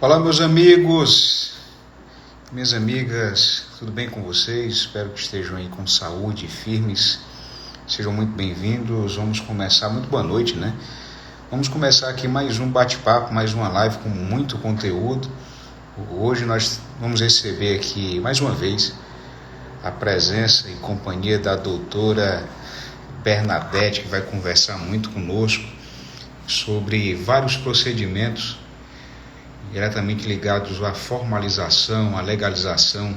Olá, meus amigos, minhas amigas, tudo bem com vocês? Espero que estejam aí com saúde, firmes. Sejam muito bem-vindos. Vamos começar, muito boa noite, né? Vamos começar aqui mais um bate-papo, mais uma live com muito conteúdo. Hoje nós vamos receber aqui, mais uma vez, a presença e companhia da doutora Bernadette, que vai conversar muito conosco sobre vários procedimentos diretamente ligados à formalização, à legalização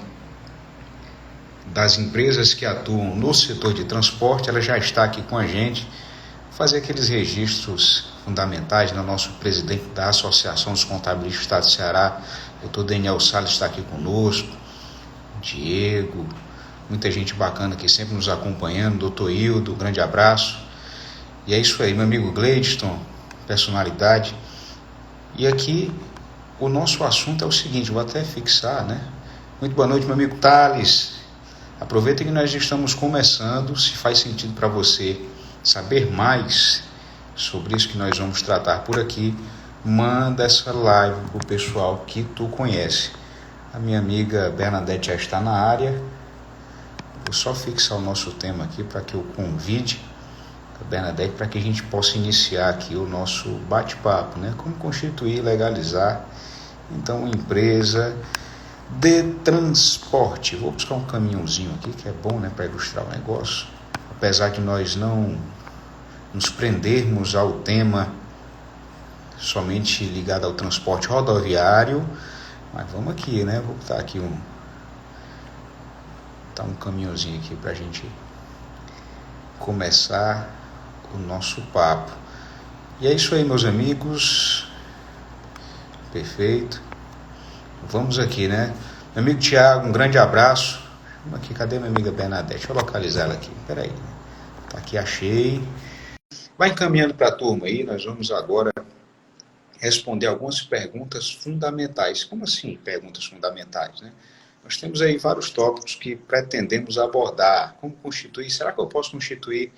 das empresas que atuam no setor de transporte. Ela já está aqui com a gente, fazer aqueles registros fundamentais. Nosso presidente da Associação dos Contabilistas do Estado do Ceará, Dr. Daniel Salles, está aqui conosco, Diego, muita gente bacana aqui sempre nos acompanhando, Dr. Hildo, um grande abraço. E é isso aí, meu amigo Gleidson, personalidade. E aqui o nosso assunto é o seguinte, vou até fixar, né? Muito boa noite, meu amigo Thales. Aproveita que nós estamos começando, se faz sentido para você saber mais sobre isso que nós vamos tratar por aqui, manda essa live para o pessoal que tu conhece. A minha amiga Bernadette já está na área. Vou só fixar o nosso tema aqui para que eu convide a Bernadette para que a gente possa iniciar aqui o nosso bate-papo, né? Como constituir e legalizar, então, uma empresa de transporte. Vou buscar um caminhãozinho aqui, que é bom, né, para ilustrar o negócio. Apesar de nós não nos prendermos ao tema somente ligado ao transporte rodoviário, mas vamos aqui, né? Vou botar aqui um caminhãozinho aqui para a gente começar o nosso papo. E é isso aí, meus amigos. Perfeito. Vamos aqui, né? Meu amigo Tiago, um grande abraço. Aqui, cadê minha amiga Bernadette? Deixa eu localizar ela aqui. Peraí. Tá aqui, achei. Vai encaminhando para a turma aí. Nós vamos agora responder algumas perguntas fundamentais. Como assim perguntas fundamentais, né? Nós temos aí vários tópicos que pretendemos abordar. Como constituir? Será que eu posso constituir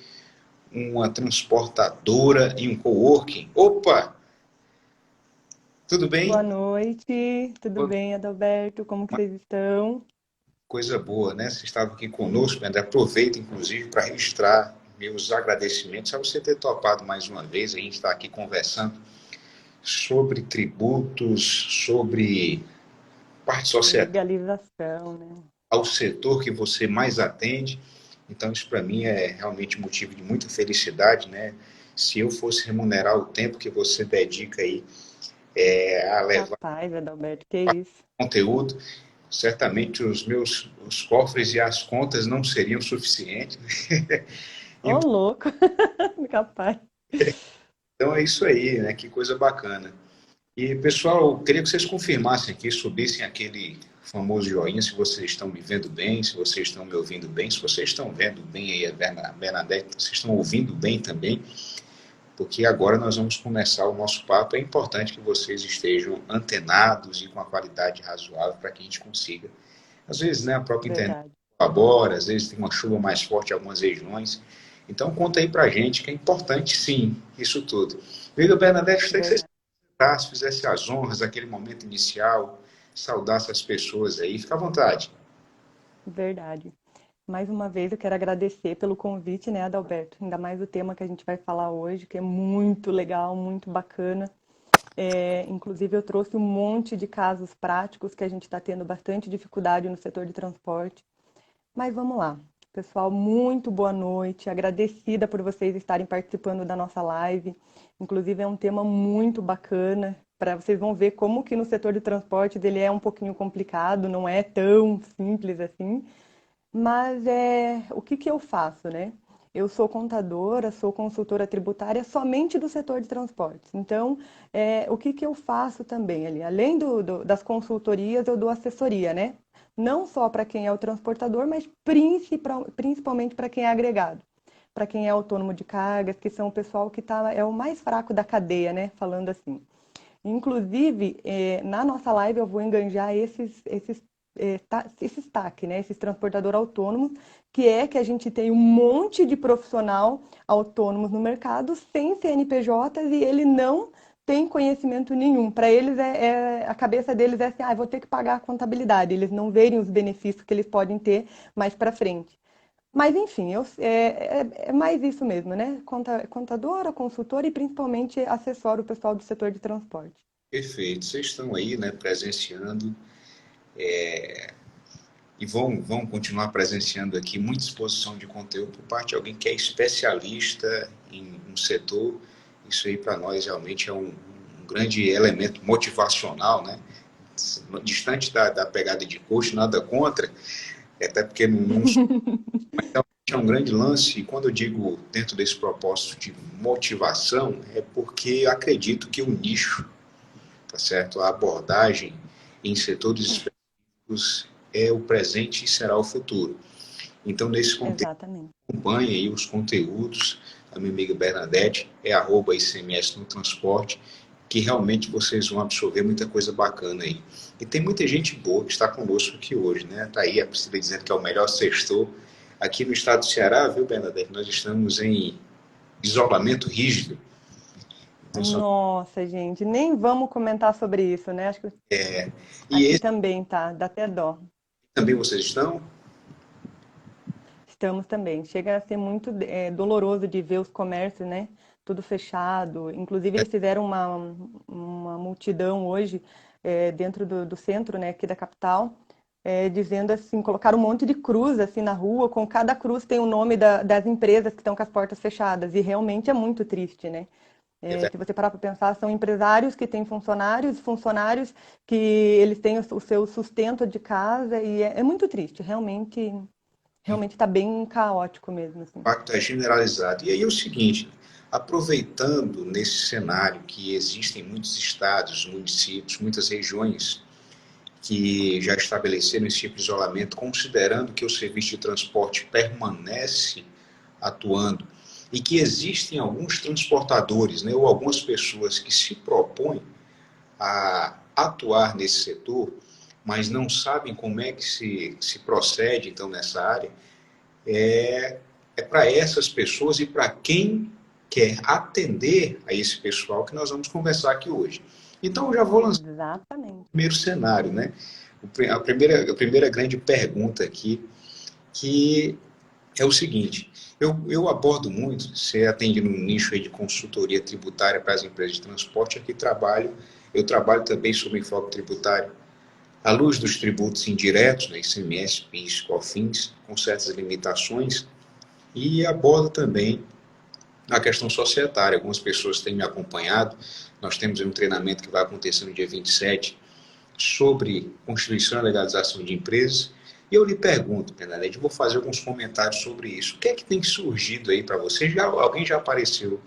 uma transportadora e um coworking? Opa! Tudo bem? Boa noite, tudo bem, Adalberto? Como que vocês estão? Coisa boa, né? Você estava aqui conosco, André. Aproveita, inclusive, para registrar meus agradecimentos a você ter topado mais uma vez. A gente está aqui conversando sobre tributos, sobre parte social, Legalização, né? ao setor que você mais atende. Então, isso para mim é realmente motivo de muita felicidade, né? Se eu fosse remunerar o tempo que você dedica aí a levar Capaz, Adalberto, que isso? conteúdo, certamente os cofres e as contas não seriam suficientes. Ô, louco! Capaz. Então é isso aí, né? Que coisa bacana. E pessoal, eu queria que vocês confirmassem aqui, subissem aquele famoso joinha se vocês estão me vendo bem, se vocês estão me ouvindo bem, se vocês estão vendo bem aí a Bernadette, vocês estão ouvindo bem também, porque agora nós vamos começar o nosso papo. É importante que vocês estejam antenados e com a qualidade razoável para que a gente consiga. Às vezes, né, a própria internet Verdade. colabora, às vezes tem uma chuva mais forte em algumas regiões. Então conta aí pra gente que é importante sim, isso tudo. Viga Bernadette, gostaria que você Verdade. se fizesse as honras daquele momento inicial, saudasse as pessoas aí, fica à vontade. Verdade. Mais uma vez eu quero agradecer pelo convite, né, Adalberto? Ainda mais o tema que a gente vai falar hoje, que é muito legal, muito bacana. Inclusive, eu trouxe um monte de casos práticos que a gente está tendo bastante dificuldade no setor de transporte. Mas vamos lá. Pessoal, muito boa noite. Agradecida por vocês estarem participando da nossa live. Inclusive, é um tema muito bacana. Para vocês vão ver como que no setor de transportes ele é um pouquinho complicado, não é tão simples assim. Mas o que que eu faço, né? Eu sou contadora, sou consultora tributária somente do setor de transportes. Então, o que que eu faço também ali? Além das consultorias, eu dou assessoria, né? Não só para quem é o transportador, mas principalmente para quem é agregado. Para quem é autônomo de cargas, que são o pessoal que é o mais fraco da cadeia, né? Falando assim. Inclusive, na nossa live eu vou enganjar esses TAC, né? Esses transportador autônomos, que a gente tem um monte de profissional autônomos no mercado sem CNPJs e ele não têm conhecimento nenhum. Para eles, a cabeça deles é assim, ah, vou ter que pagar a contabilidade. Eles não verem os benefícios que eles podem ter mais para frente. Mas, enfim, é mais isso mesmo, né? Contadora, consultora e principalmente assessora o pessoal do setor de transporte. Perfeito. Vocês estão aí, né, presenciando e vão continuar presenciando aqui muita exposição de conteúdo por parte de alguém que é especialista em um setor. Isso aí para nós realmente é um grande elemento motivacional, né? Distante da pegada de coach, nada contra, até porque não é um grande lance, e quando eu digo dentro desse propósito de motivação, é porque acredito que o nicho, tá certo? A abordagem em setores específicos é o presente e será o futuro. Então, nesse contexto, Exatamente. acompanhe aí os conteúdos da minha amiga Bernadette, é @ICMS no transporte, que realmente vocês vão absorver muita coisa bacana aí. E tem muita gente boa que está conosco aqui hoje, né? Tá aí a Priscila dizendo que é o melhor sextor. Aqui no estado do Ceará, viu, Bernadette, nós estamos em isolamento rígido. Então, Nossa, gente, nem vamos comentar sobre isso, né? Acho que e aqui esse também tá, dá até dó. também vocês estão? Estamos também. Chega a ser muito doloroso de ver os comércios, né? Tudo fechado. Inclusive, eles fizeram uma multidão hoje dentro do centro, né, aqui da capital, dizendo assim, colocaram um monte de cruz assim na rua, com cada cruz tem o nome das empresas que estão com as portas fechadas. E realmente é muito triste, né? Se você parar para pensar, são empresários que têm funcionários, funcionários que eles têm o seu sustento de casa e é muito triste, realmente. Realmente está bem caótico mesmo, O assim. impacto é generalizado. E aí é o seguinte, aproveitando nesse cenário que existem muitos estados, municípios, muitas regiões que já estabeleceram esse tipo de isolamento, considerando que o serviço de transporte permanece atuando e que existem alguns transportadores, né, ou algumas pessoas que se propõem a atuar nesse setor, mas não sabem como é que se procede então nessa área, é para essas pessoas e para quem quer atender a esse pessoal que nós vamos conversar aqui hoje. Então, eu já vou lançar Exatamente. o primeiro cenário, né? A primeira grande pergunta aqui, que é o seguinte: eu abordo muito, você atende no nicho aí de consultoria tributária para as empresas de transporte, aqui eu trabalho também sobre enfoque tributário à luz dos tributos indiretos, né, ICMS, PIS, COFINS, com certas limitações, e abordo também a questão societária. Algumas pessoas têm me acompanhado. Nós temos um treinamento que vai acontecer no dia 27 sobre constituição e legalização de empresas. E eu lhe pergunto, Penalete, vou fazer alguns comentários sobre isso. O que é que tem surgido aí para você? Alguém já apareceu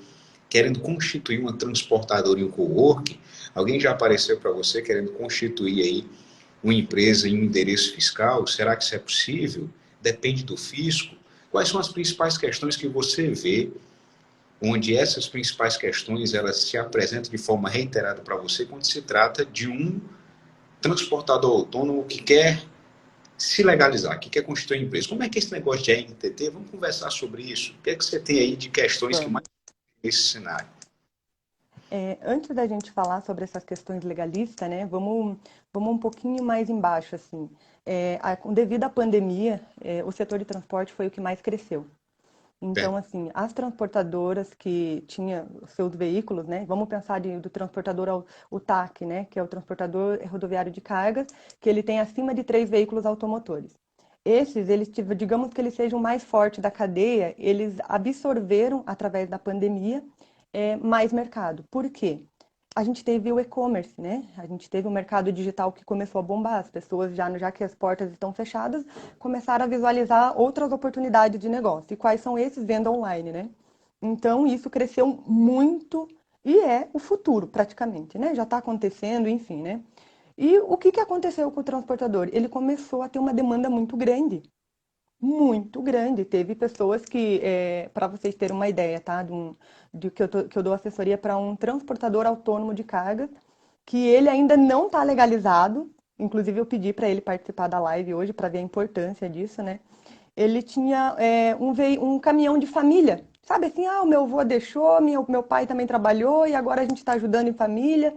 querendo constituir uma transportadora em um coworking? Alguém já apareceu para você querendo constituir aí uma empresa em um endereço fiscal? Será que isso é possível? Depende do fisco? Quais são as principais questões que você vê onde essas principais questões elas se apresentam de forma reiterada para você quando se trata de um transportador autônomo que quer se legalizar, que quer constituir empresa? Como é que é esse negócio de NTT? Vamos conversar sobre isso. O que é que você tem aí de questões que mais Vamos. nesse cenário? Antes da gente falar sobre essas questões legalistas, né, vamos um pouquinho mais embaixo, assim. Devido à pandemia, o setor de transporte foi o que mais cresceu. Então, assim, as transportadoras que tinham os seus veículos, né? Vamos pensar do transportador o TAC, né? Que é o transportador rodoviário de cargas, que ele tem acima de 3 veículos automotores. Digamos que eles sejam mais fortes da cadeia, eles absorveram, através da pandemia, mais mercado. Por quê? A gente teve o e-commerce, né? A gente teve o mercado digital que começou a bombar. As pessoas, já que as portas estão fechadas, começaram a visualizar outras oportunidades de negócio. E quais são esses? Venda online, né? Então, isso cresceu muito e é o futuro, praticamente, né? Já está acontecendo, enfim, né? E o que aconteceu com o transportador? Ele começou a ter uma demanda muito grande. Muito grande. Teve pessoas que, para vocês terem uma ideia, tá? De que eu dou assessoria para um transportador autônomo de cargas, que ele ainda não está legalizado. Inclusive, eu pedi para ele participar da live hoje para ver a importância disso, né? Ele tinha um caminhão de família, sabe assim, o meu avô deixou, meu pai também trabalhou e agora a gente está ajudando em família.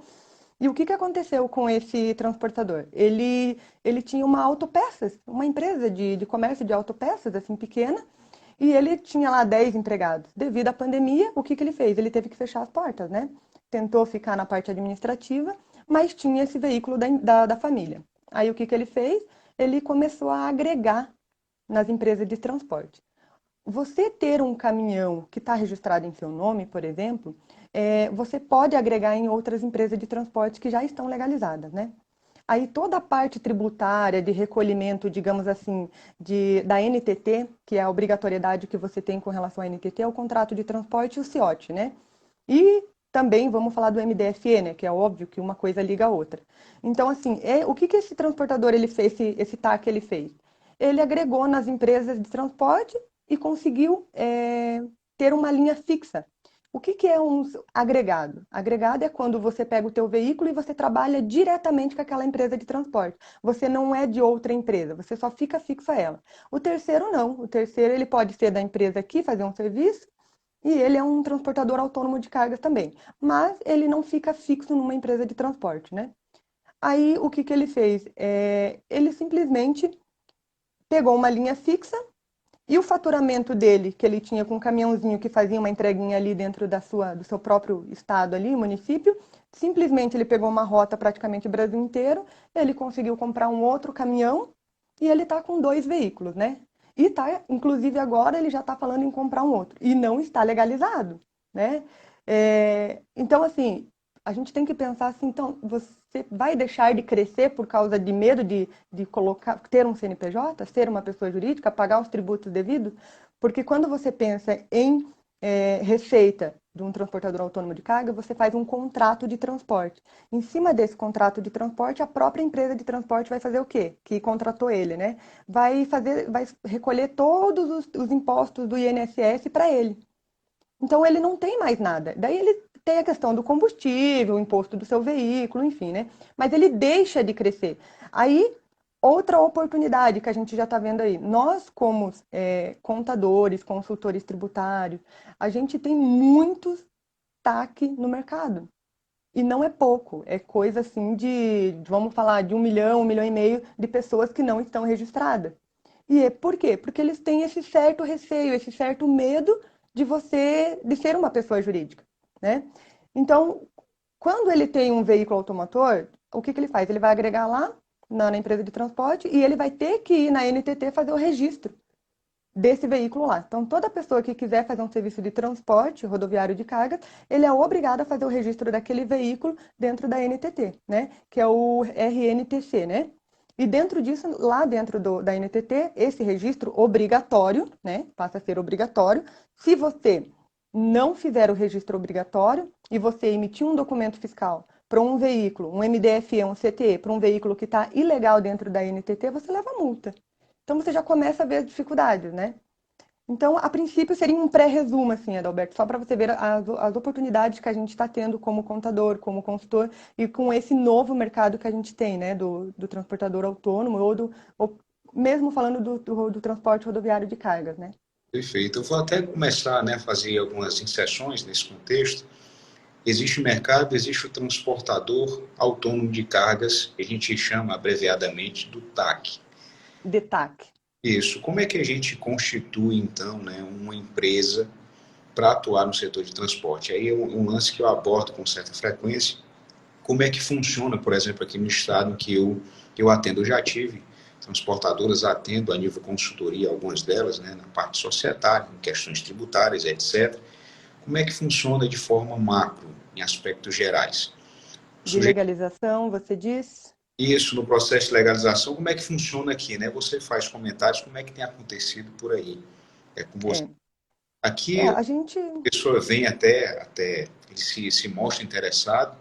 E o que que aconteceu com esse transportador? Ele tinha uma autopeças, uma empresa de comércio de autopeças, assim, pequena, e ele tinha lá 10 empregados. Devido à pandemia, o que que ele fez? Ele teve que fechar as portas, né? Tentou ficar na parte administrativa, mas tinha esse veículo da família. Aí o que que ele fez? Ele começou a agregar nas empresas de transporte. Você ter um caminhão que está registrado em seu nome, por exemplo, você pode agregar em outras empresas de transporte que já estão legalizadas, né? Aí toda a parte tributária de recolhimento, digamos assim, da NTT, que é a obrigatoriedade que você tem com relação à NTT, é o contrato de transporte e o CIOT, né? E também vamos falar do MDFE, né? Que é óbvio que uma coisa liga a outra. Então, assim, o que que esse transportador ele fez, esse TAC ele fez? Ele agregou nas empresas de transporte e conseguiu ter uma linha fixa. O que que é um agregado? Agregado é quando você pega o teu veículo e você trabalha diretamente com aquela empresa de transporte. Você não é de outra empresa, você só fica fixo a ela. O terceiro não. O terceiro ele pode ser da empresa aqui, fazer um serviço, e ele é um transportador autônomo de cargas também. Mas ele não fica fixo numa empresa de transporte, né? Aí o que que ele fez? Ele simplesmente pegou uma linha fixa e o faturamento dele, que ele tinha com um caminhãozinho que fazia uma entreguinha ali dentro do seu próprio estado ali, município, simplesmente ele pegou uma rota praticamente o Brasil inteiro, ele conseguiu comprar um outro caminhão e ele está com 2 veículos, né? E tá, inclusive agora ele já está falando em comprar um outro. E não está legalizado, né? Então, assim, a gente tem que pensar assim, então, você vai deixar de crescer por causa de medo de ter um CNPJ, ser uma pessoa jurídica, pagar os tributos devidos? Porque quando você pensa em receita de um transportador autônomo de carga, você faz um contrato de transporte. Em cima desse contrato de transporte, a própria empresa de transporte vai fazer o quê? Que contratou ele, né? Vai recolher todos os impostos do INSS para ele. Então ele não tem mais nada. Daí ele tem a questão do combustível, o imposto do seu veículo, enfim, né? Mas ele deixa de crescer. Aí, outra oportunidade que a gente já está vendo aí. Nós, como contadores, consultores tributários, a gente tem muitos TAC no mercado. E não é pouco, é coisa assim vamos falar, de 1 milhão, 1,5 milhão de pessoas que não estão registradas. E por quê? Porque eles têm esse certo receio, esse certo medo de ser uma pessoa jurídica, né? Então, quando ele tem um veículo automotor, o que que ele faz? Ele vai agregar lá na empresa de transporte e ele vai ter que ir na NTT fazer o registro desse veículo lá. Então, toda pessoa que quiser fazer um serviço de transporte rodoviário de cargas, ele é obrigado a fazer o registro daquele veículo dentro da NTT, né? Que é o RNTC, né? E dentro disso, lá dentro da NTT, esse registro obrigatório, né? Passa a ser obrigatório. Se você não fizer o registro obrigatório e você emitir um documento fiscal para um veículo, um MDFE, um CTE, para um veículo que está ilegal dentro da NTT, você leva multa. Então você já começa a ver as dificuldades, né? Então, a princípio, seria um pré-resumo, assim, Adalberto, só para você ver as oportunidades que a gente está tendo como contador, como consultor, e com esse novo mercado que a gente tem, né, do transportador autônomo, ou mesmo falando do transporte rodoviário de cargas, né? Perfeito. Eu vou até começar, né, a fazer algumas inserções nesse contexto. Existe o mercado, existe o transportador autônomo de cargas, que a gente chama abreviadamente do TAC. DETAC. Isso. Como é que a gente constitui, então, né, uma empresa para atuar no setor de transporte? Aí é um lance que eu abordo com certa frequência. Como é que funciona, por exemplo, aqui no estado que eu atendo? Eu já tive transportadoras, atendo a nível consultoria, algumas delas, né, na parte societária, em questões tributárias, etc. Como é que funciona de forma macro, em aspectos gerais? De legalização, você diz? Isso, no processo de legalização, como é que funciona aqui, né? Você faz comentários, como é que tem acontecido por aí? É com você. É, Aqui a a gente... pessoa vem até ele se mostra interessado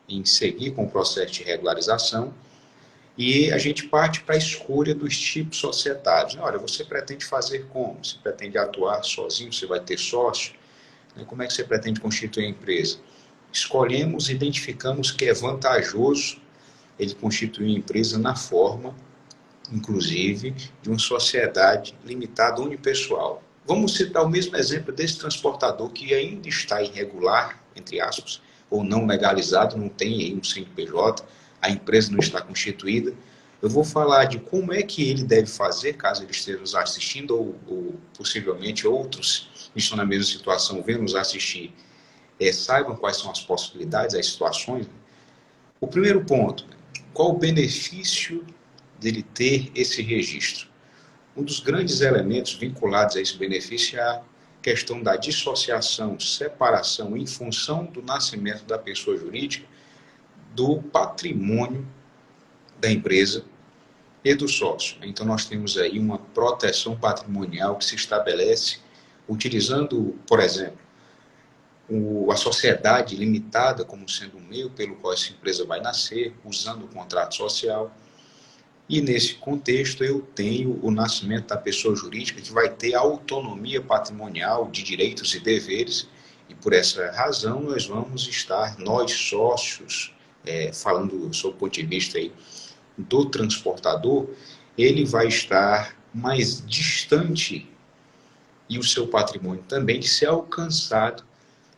em seguir com o processo de regularização e a gente parte para a escolha dos tipos societários. Olha, você pretende fazer como? Você pretende atuar sozinho? Você vai ter sócio? Como é que você pretende constituir a empresa? Escolhemos, identificamos que é vantajoso ele constituir uma empresa na forma, inclusive, de uma sociedade limitada unipessoal. Vamos citar o mesmo exemplo desse transportador que ainda está irregular, entre aspas, ou não legalizado, não tem aí um CNPJ, a empresa não está constituída. Eu vou falar de como é que ele deve fazer, caso ele esteja nos assistindo, ou possivelmente outros que estão na mesma situação, vendo nos assistir, saibam quais são as possibilidades, as situações. O primeiro ponto, qual o benefício dele ter esse registro? Um dos grandes elementos vinculados a esse benefício é a questão da dissociação, separação em função do nascimento da pessoa jurídica do patrimônio da empresa e do sócio. Então, nós temos aí uma proteção patrimonial que se estabelece utilizando, por exemplo, a sociedade limitada como sendo o meio pelo qual essa empresa vai nascer, usando o contrato social. E nesse contexto eu tenho o nascimento da pessoa jurídica que vai ter autonomia patrimonial de direitos e deveres, e por essa razão nós vamos estar, nós sócios, falando sob o ponto de vista aí do transportador, ele vai estar mais distante e o seu patrimônio também de ser alcançado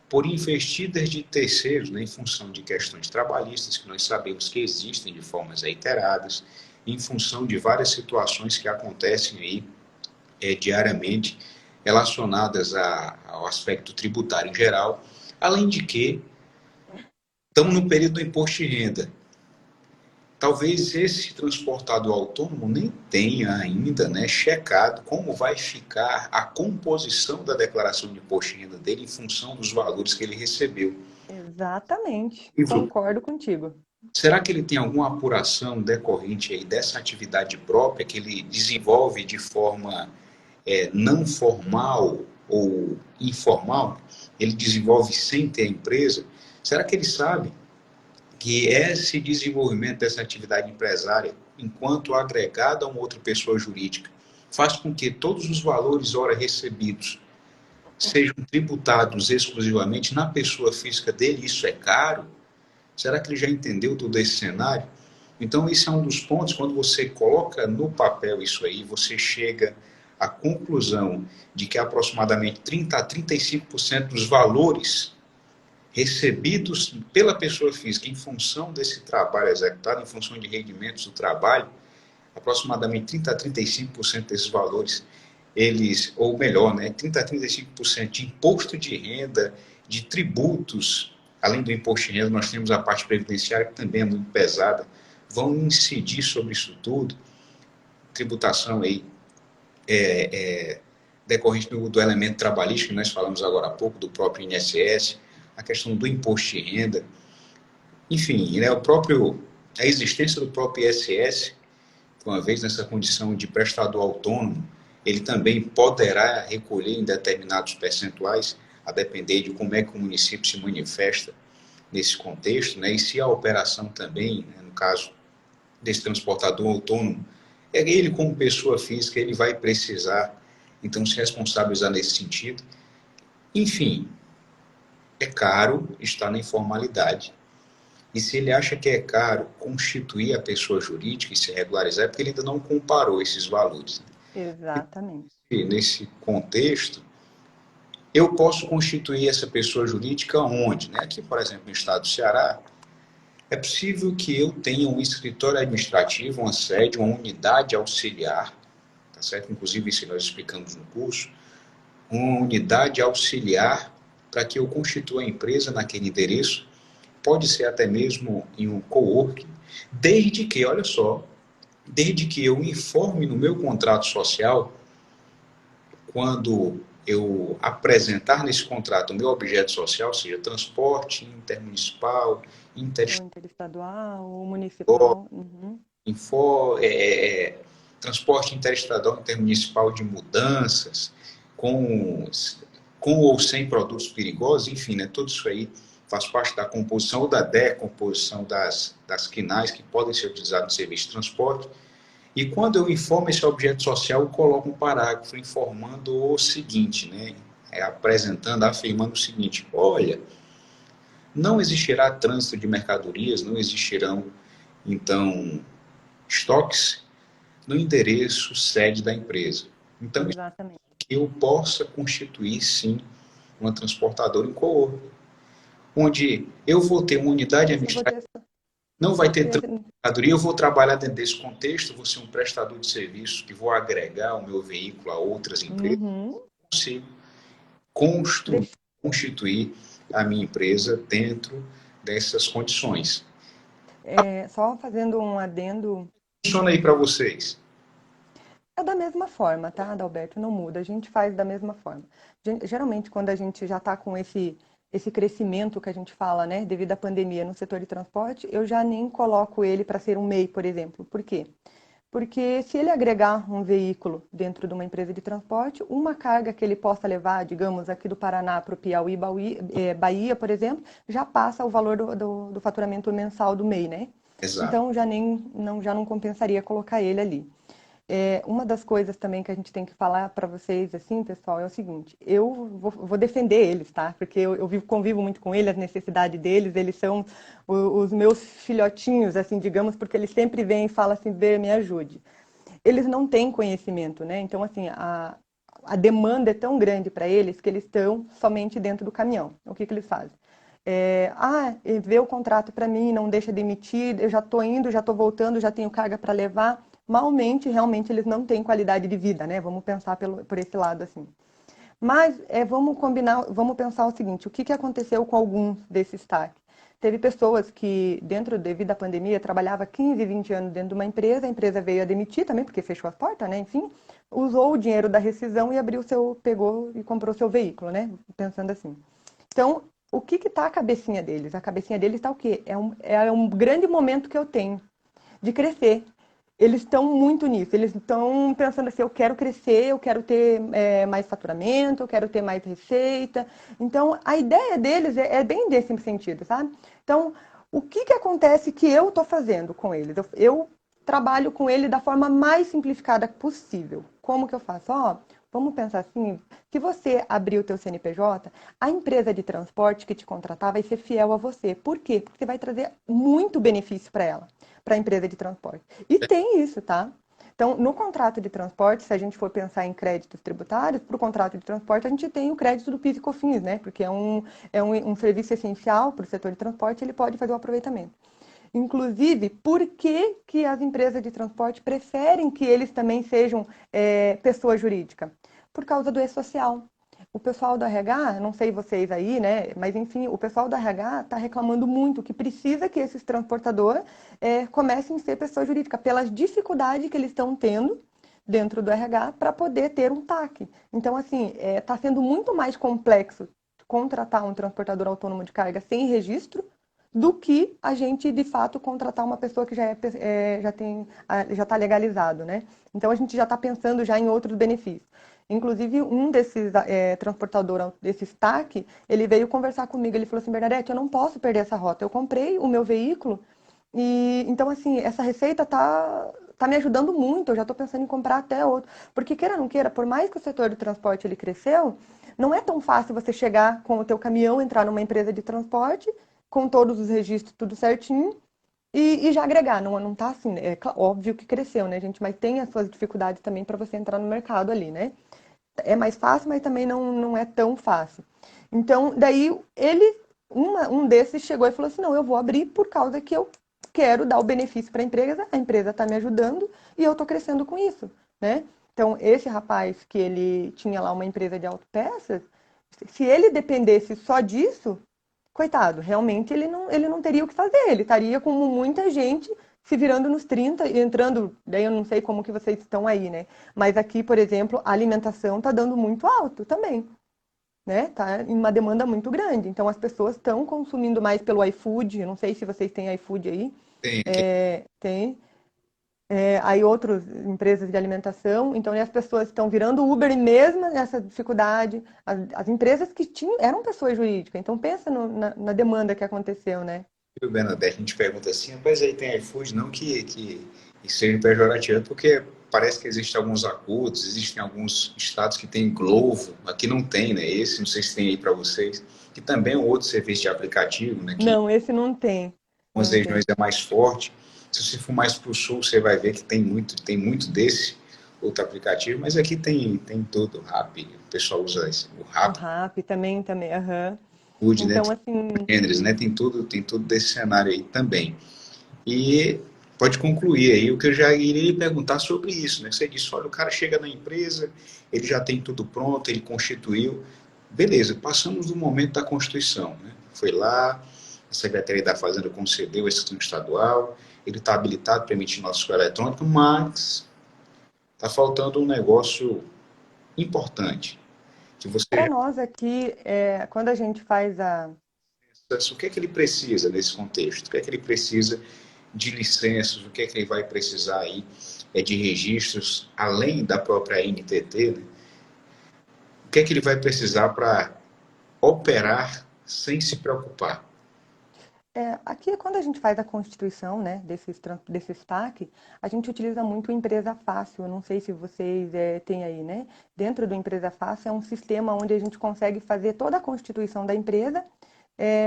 por investidas de terceiros, né, em função de questões trabalhistas, que nós sabemos que existem de formas reiteradas, em função de várias situações que acontecem aí diariamente relacionadas ao aspecto tributário em geral, além de que estamos no período do imposto de renda. Talvez esse transportador autônomo nem tenha ainda, né, checado como vai ficar a composição da declaração de imposto de renda dele em função dos valores que ele recebeu. Exatamente, Ivo, concordo contigo. será que ele tem alguma apuração decorrente aí dessa atividade própria que ele desenvolve de forma não formal ou informal? Ele desenvolve sem ter a empresa? Será que ele sabe que esse desenvolvimento dessa atividade empresária, enquanto agregado a uma outra pessoa jurídica, faz com que todos os valores ora recebidos sejam tributados exclusivamente na pessoa física dele? Isso é caro? Será que ele já entendeu todo esse cenário? Então, esse é um dos pontos, quando você coloca no papel isso aí, você chega à conclusão de que aproximadamente 30 a 35% dos valores recebidos pela pessoa física em função desse trabalho executado, em função de rendimentos do trabalho, aproximadamente 30 a 35% desses valores, eles, ou melhor, né, 30 a 35% de imposto de renda, de tributos, além do imposto de renda, nós temos a parte previdenciária, que também é muito pesada, vão incidir sobre isso tudo, tributação aí decorrente do elemento trabalhista, que nós falamos agora há pouco, do próprio INSS, a questão do imposto de renda, enfim, né, a existência do próprio ISS, uma vez nessa condição de prestador autônomo, ele também poderá recolher em determinados percentuais, a depender de como é que o município se manifesta nesse contexto, né, e se a operação também, né, no caso desse transportador autônomo, ele como pessoa física, ele vai precisar, então, se responsabilizar nesse sentido. Enfim, é caro estar na informalidade. E se ele acha que é caro constituir a pessoa jurídica e se regularizar, é porque ele ainda não comparou esses valores. Exatamente. E nesse contexto, eu posso constituir essa pessoa jurídica onde? Né? Aqui, por exemplo, no estado do Ceará, é possível que eu tenha um escritório administrativo, uma sede, uma unidade auxiliar, tá certo? Inclusive, isso nós explicamos no curso, uma unidade auxiliar para que eu constitua a empresa naquele endereço, pode ser até mesmo em um coworking, desde que, olha só, desde que eu informe no meu contrato social, quando eu apresentar nesse contrato o meu objeto social, seja transporte intermunicipal, Ou interestadual, ou municipal. Uhum. transporte interestadual, intermunicipal de mudanças, com, com ou sem produtos perigosos, enfim, né, tudo isso aí faz parte da composição ou da decomposição das quinais que podem ser utilizadas no serviço de transporte. E quando eu informo esse objeto social, eu coloco um parágrafo informando o seguinte, né, apresentando, afirmando o seguinte: olha, não existirá trânsito de mercadorias, não existirão, então, estoques no endereço sede da empresa. Então, Exatamente. eu possa constituir, sim, uma transportadora em co, onde eu vou ter uma unidade Sim, vou administrativa, ter, não vai ter tanta ter- mercadoria, eu vou trabalhar dentro desse contexto, vou ser um prestador de serviço que vou agregar o meu veículo a outras empresas, Uhum. consigo construir, Deixa- constituir a minha empresa dentro dessas condições. só fazendo um adendo. Funciona aí para vocês? É da mesma forma, tá, Adalberto? Não muda, a gente faz da mesma forma. Geralmente, quando a gente já está com esse crescimento que a gente fala, né, devido à pandemia no setor de transporte, eu já nem coloco ele para ser um MEI, por exemplo. Por quê? Porque se ele agregar um veículo dentro de uma empresa de transporte, uma carga que ele possa levar, digamos, aqui do Paraná para o Piauí, Bahia, por exemplo, já passa o valor do faturamento mensal do MEI, né? Exato. Então já não compensaria colocar ele ali. Uma das coisas também que a gente tem que falar para vocês, assim, pessoal, é o seguinte: eu vou defender eles, tá? Porque convivo muito com eles, as necessidades deles, eles são os meus filhotinhos, assim, digamos, porque eles sempre vêm e falam assim, Bê, me ajude. Eles não têm conhecimento, né? Então, assim, a demanda é tão grande para eles que eles estão somente dentro do caminhão. O que eles fazem? Vê o contrato para mim, não deixa de emitir, eu já estou indo, já estou voltando, já tenho carga para levar. Malmente, realmente, eles não têm qualidade de vida, né? Vamos pensar por esse lado, assim. Mas vamos combinar, vamos pensar o seguinte: o que aconteceu com alguns desses TAC? Teve pessoas que, devido à pandemia, trabalhava 15, 20 anos dentro de uma empresa, a empresa veio a demitir também, porque fechou as portas, né? Enfim, usou o dinheiro da rescisão e pegou e comprou seu veículo, né? Pensando assim. Então, o que está a cabecinha deles? A cabecinha deles está o quê? É um grande momento que eu tenho de crescer. Eles estão muito nisso, eles estão pensando assim, eu quero crescer, eu quero ter mais faturamento, eu quero ter mais receita. Então, a ideia deles é bem desse sentido, sabe? Então, o que acontece que eu estou fazendo com eles? Eu trabalho com ele da forma mais simplificada possível. Como que eu faço? Vamos pensar assim, se você abrir o teu CNPJ, a empresa de transporte que te contratar vai ser fiel a você. Por quê? Porque você vai trazer muito benefício para ela, para a empresa de transporte. E tem isso, tá? Então, no contrato de transporte, se a gente for pensar em créditos tributários, para o contrato de transporte a gente tem o crédito do PIS e COFINS, né? Porque é um serviço essencial para o setor de transporte, ele pode fazer o aproveitamento. Inclusive, por que, que as empresas de transporte preferem que eles também sejam pessoa jurídica? Por causa do E-Social. O pessoal do RH, não sei vocês aí, né? Mas enfim, o pessoal do RH está reclamando muito que precisa que esses transportadores comecem a ser pessoa jurídica, pelas dificuldades que eles estão tendo dentro do RH para poder ter um TAC. Então, assim, está sendo muito mais complexo contratar um transportador autônomo de carga sem registro do que a gente, de fato, contratar uma pessoa que já está legalizado, né? Então, a gente já está pensando já em outros benefícios. Inclusive, um desses transportadores, desses TAC, ele veio conversar comigo, ele falou assim, Bernadette, eu não posso perder essa rota, eu comprei o meu veículo e, então, assim, essa receita tá me ajudando muito, eu já estou pensando em comprar até outro. Porque, queira ou não queira, por mais que o setor de transporte ele cresceu, não é tão fácil você chegar com o teu caminhão, entrar numa empresa de transporte, com todos os registros tudo certinho, e já agregar. Não tá assim, né? Óbvio que cresceu, né, gente? Mas tem as suas dificuldades também para você entrar no mercado ali, né? É mais fácil, mas também não é tão fácil. Então, daí um desses chegou e falou assim: não, eu vou abrir por causa que eu quero dar o benefício para a empresa está me ajudando e eu estou crescendo com isso, né? Então, esse rapaz que ele tinha lá uma empresa de autopeças, se ele dependesse só disso, coitado, realmente ele não teria o que fazer, ele estaria como muita gente se virando nos 30 e entrando, daí eu não sei como que vocês estão aí, né? Mas aqui, por exemplo, a alimentação está dando muito alto também, né? Tá em uma demanda muito grande. Então as pessoas estão consumindo mais pelo iFood, eu não sei se vocês têm iFood aí. Tem aqui. Tem. Aí outras empresas de alimentação, então as pessoas estão virando Uber e mesmo nessa dificuldade, as empresas que eram pessoas jurídicas, então pensa na demanda que aconteceu, né? O Bernadette, a gente pergunta assim, mas aí tem iFood, não que seja pejorativo, porque parece que existem alguns acordos, existem alguns estados que tem Glovo, aqui não tem, né? Esse, não sei se tem aí para vocês, que também é um outro serviço de aplicativo, né? Que em Não, esse não tem, algumas não regiões tem. é mais forte. Se você for mais para o sul, você vai ver que tem muito desse. outro aplicativo, mas aqui tem tudo, Rappi, o pessoal usa o O Rappi, RAP também, aham. Food, né? Então, assim, Gêneros, né? Tem tudo desse cenário aí também. E pode concluir aí o que eu já iria lhe perguntar sobre isso, né? Você disse, olha, o cara chega na empresa, ele já tem tudo pronto, ele constituiu. Beleza, passamos do momento da Constituição, né? Foi lá, a Secretaria da Fazenda concedeu a exceção estadual, ele está habilitado para emitir nosso eletrônico, mas está faltando um negócio importante, que você para já nós aqui, quando a gente faz a. pensa, o que é que ele precisa nesse contexto? O que é que ele precisa de licenças, o que é que ele vai precisar aí de registros, além da própria NTT, né? O que é que ele vai precisar para operar sem se preocupar? Aqui, quando a gente faz a constituição, né, desses TAC, a gente utiliza muito o Empresa Fácil. Eu não sei se vocês têm aí, né? Dentro do Empresa Fácil é um sistema onde a gente consegue fazer toda a constituição da empresa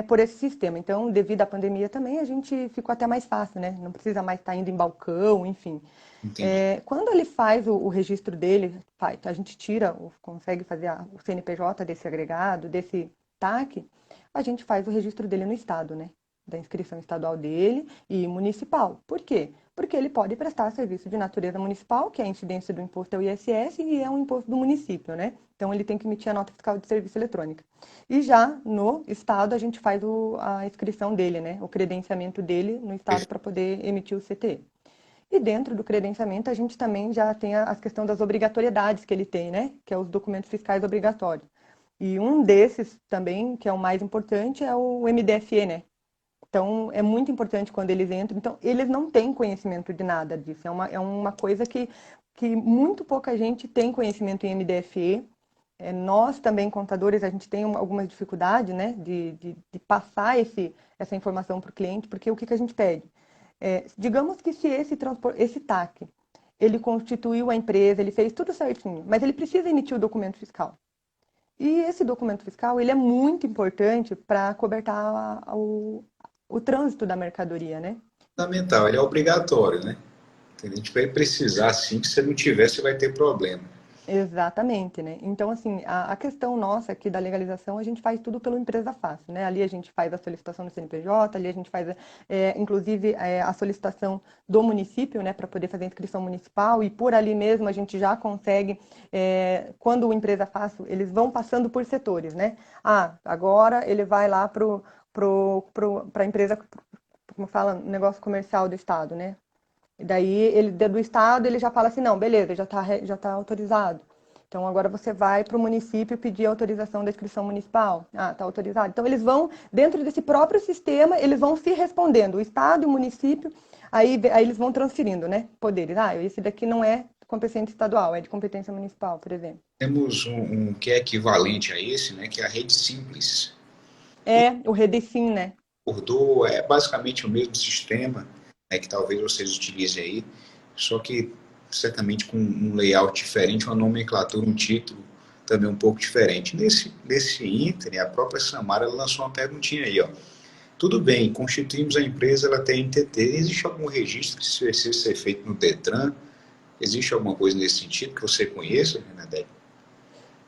por esse sistema. Então, devido à pandemia também, a gente ficou até mais fácil, né? Não precisa mais estar indo em balcão, enfim. Entendi. Quando ele faz o registro dele, a gente tira, consegue fazer o CNPJ desse agregado, desse TAC, a gente faz o registro dele no estado, né? Da inscrição estadual dele e municipal. Por quê? Porque ele pode prestar serviço de natureza municipal, que é a incidência do imposto é o ISS e é um imposto do município, né? Então ele tem que emitir a nota fiscal de serviço eletrônica. E já no estado a gente faz a inscrição dele, né? O credenciamento dele no estado para poder emitir o CTE. E dentro do credenciamento, a gente também já tem a questão das obrigatoriedades que ele tem, né? Que é os documentos fiscais obrigatórios. E um desses também, que é o mais importante, é o MDFE, né? Então, é muito importante quando eles entram. Então, eles não têm conhecimento de nada disso. É uma coisa que muito pouca gente tem conhecimento em MDFE. Nós também, contadores, a gente tem algumas dificuldades, né, de passar essa informação para o cliente, porque o que a gente pede? Digamos que se esse TAC, ele constituiu a empresa, ele fez tudo certinho, mas ele precisa emitir o documento fiscal. E esse documento fiscal, ele é muito importante para cobertar o trânsito da mercadoria, né? Fundamental, ele é obrigatório, né? A gente vai precisar sim, que se não tiver, você vai ter problema. Exatamente, né? Então, assim, a questão nossa aqui da legalização, a gente faz tudo pelo Empresa Fácil, né? Ali a gente faz a solicitação do CNPJ, ali a gente faz, inclusive, a solicitação do município, né, para poder fazer a inscrição municipal, e por ali mesmo a gente já consegue, quando o Empresa Fácil, eles vão passando por setores, né? Ah, agora ele vai lá para a empresa, como fala, negócio comercial do Estado, né? E daí, ele do estado, ele já fala assim, não, beleza, já tá autorizado. Então, agora você vai para o município pedir autorização da inscrição municipal. Ah, está autorizado. Então, eles vão, dentro desse próprio sistema, eles vão se respondendo, o estado e o município, aí eles vão transferindo, né, poderes. Ah, esse daqui não é competência estadual, é de competência municipal, por exemplo. Temos um que é equivalente a esse, né, que é a rede simples. O Redecim, né? Bordeaux é basicamente o mesmo sistema, né, que talvez vocês utilizem aí, só que certamente com um layout diferente, uma nomenclatura, um título também um pouco diferente. Nesse ínter, a própria Samara lançou uma perguntinha aí, ó. Tudo bem, constituímos a empresa, ela tem NTT, existe algum registro que precisa ser feito no Detran? Existe alguma coisa nesse sentido que você conheça, Renadete?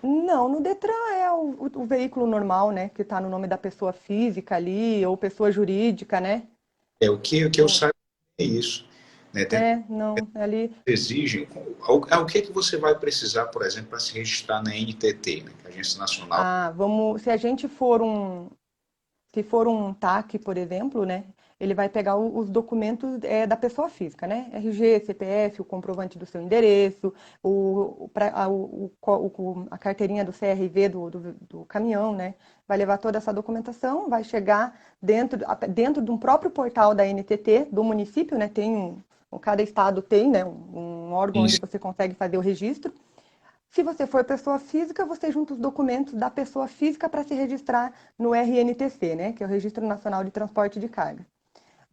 Não, no Detran é o veículo normal, né, que está no nome da pessoa física ali, ou pessoa jurídica, né? O que eu saiba é isso. Né? Não, ali. Exigem, o que é que você vai precisar, por exemplo, para se registrar na NTT, né, que é a Agência Nacional? Se a gente se for um TAC, por exemplo, né, ele vai pegar os documentos da pessoa física, né? RG, CPF, o comprovante do seu endereço, a carteirinha do CRV do caminhão, né? Vai levar toda essa documentação, vai chegar dentro de um próprio portal da NTT, do município, né? Cada estado tem, né, um órgão onde Isso. você consegue fazer o registro. Se você for pessoa física, você junta os documentos da pessoa física para se registrar no RNTC, né, que é o Registro Nacional de Transporte de Carga.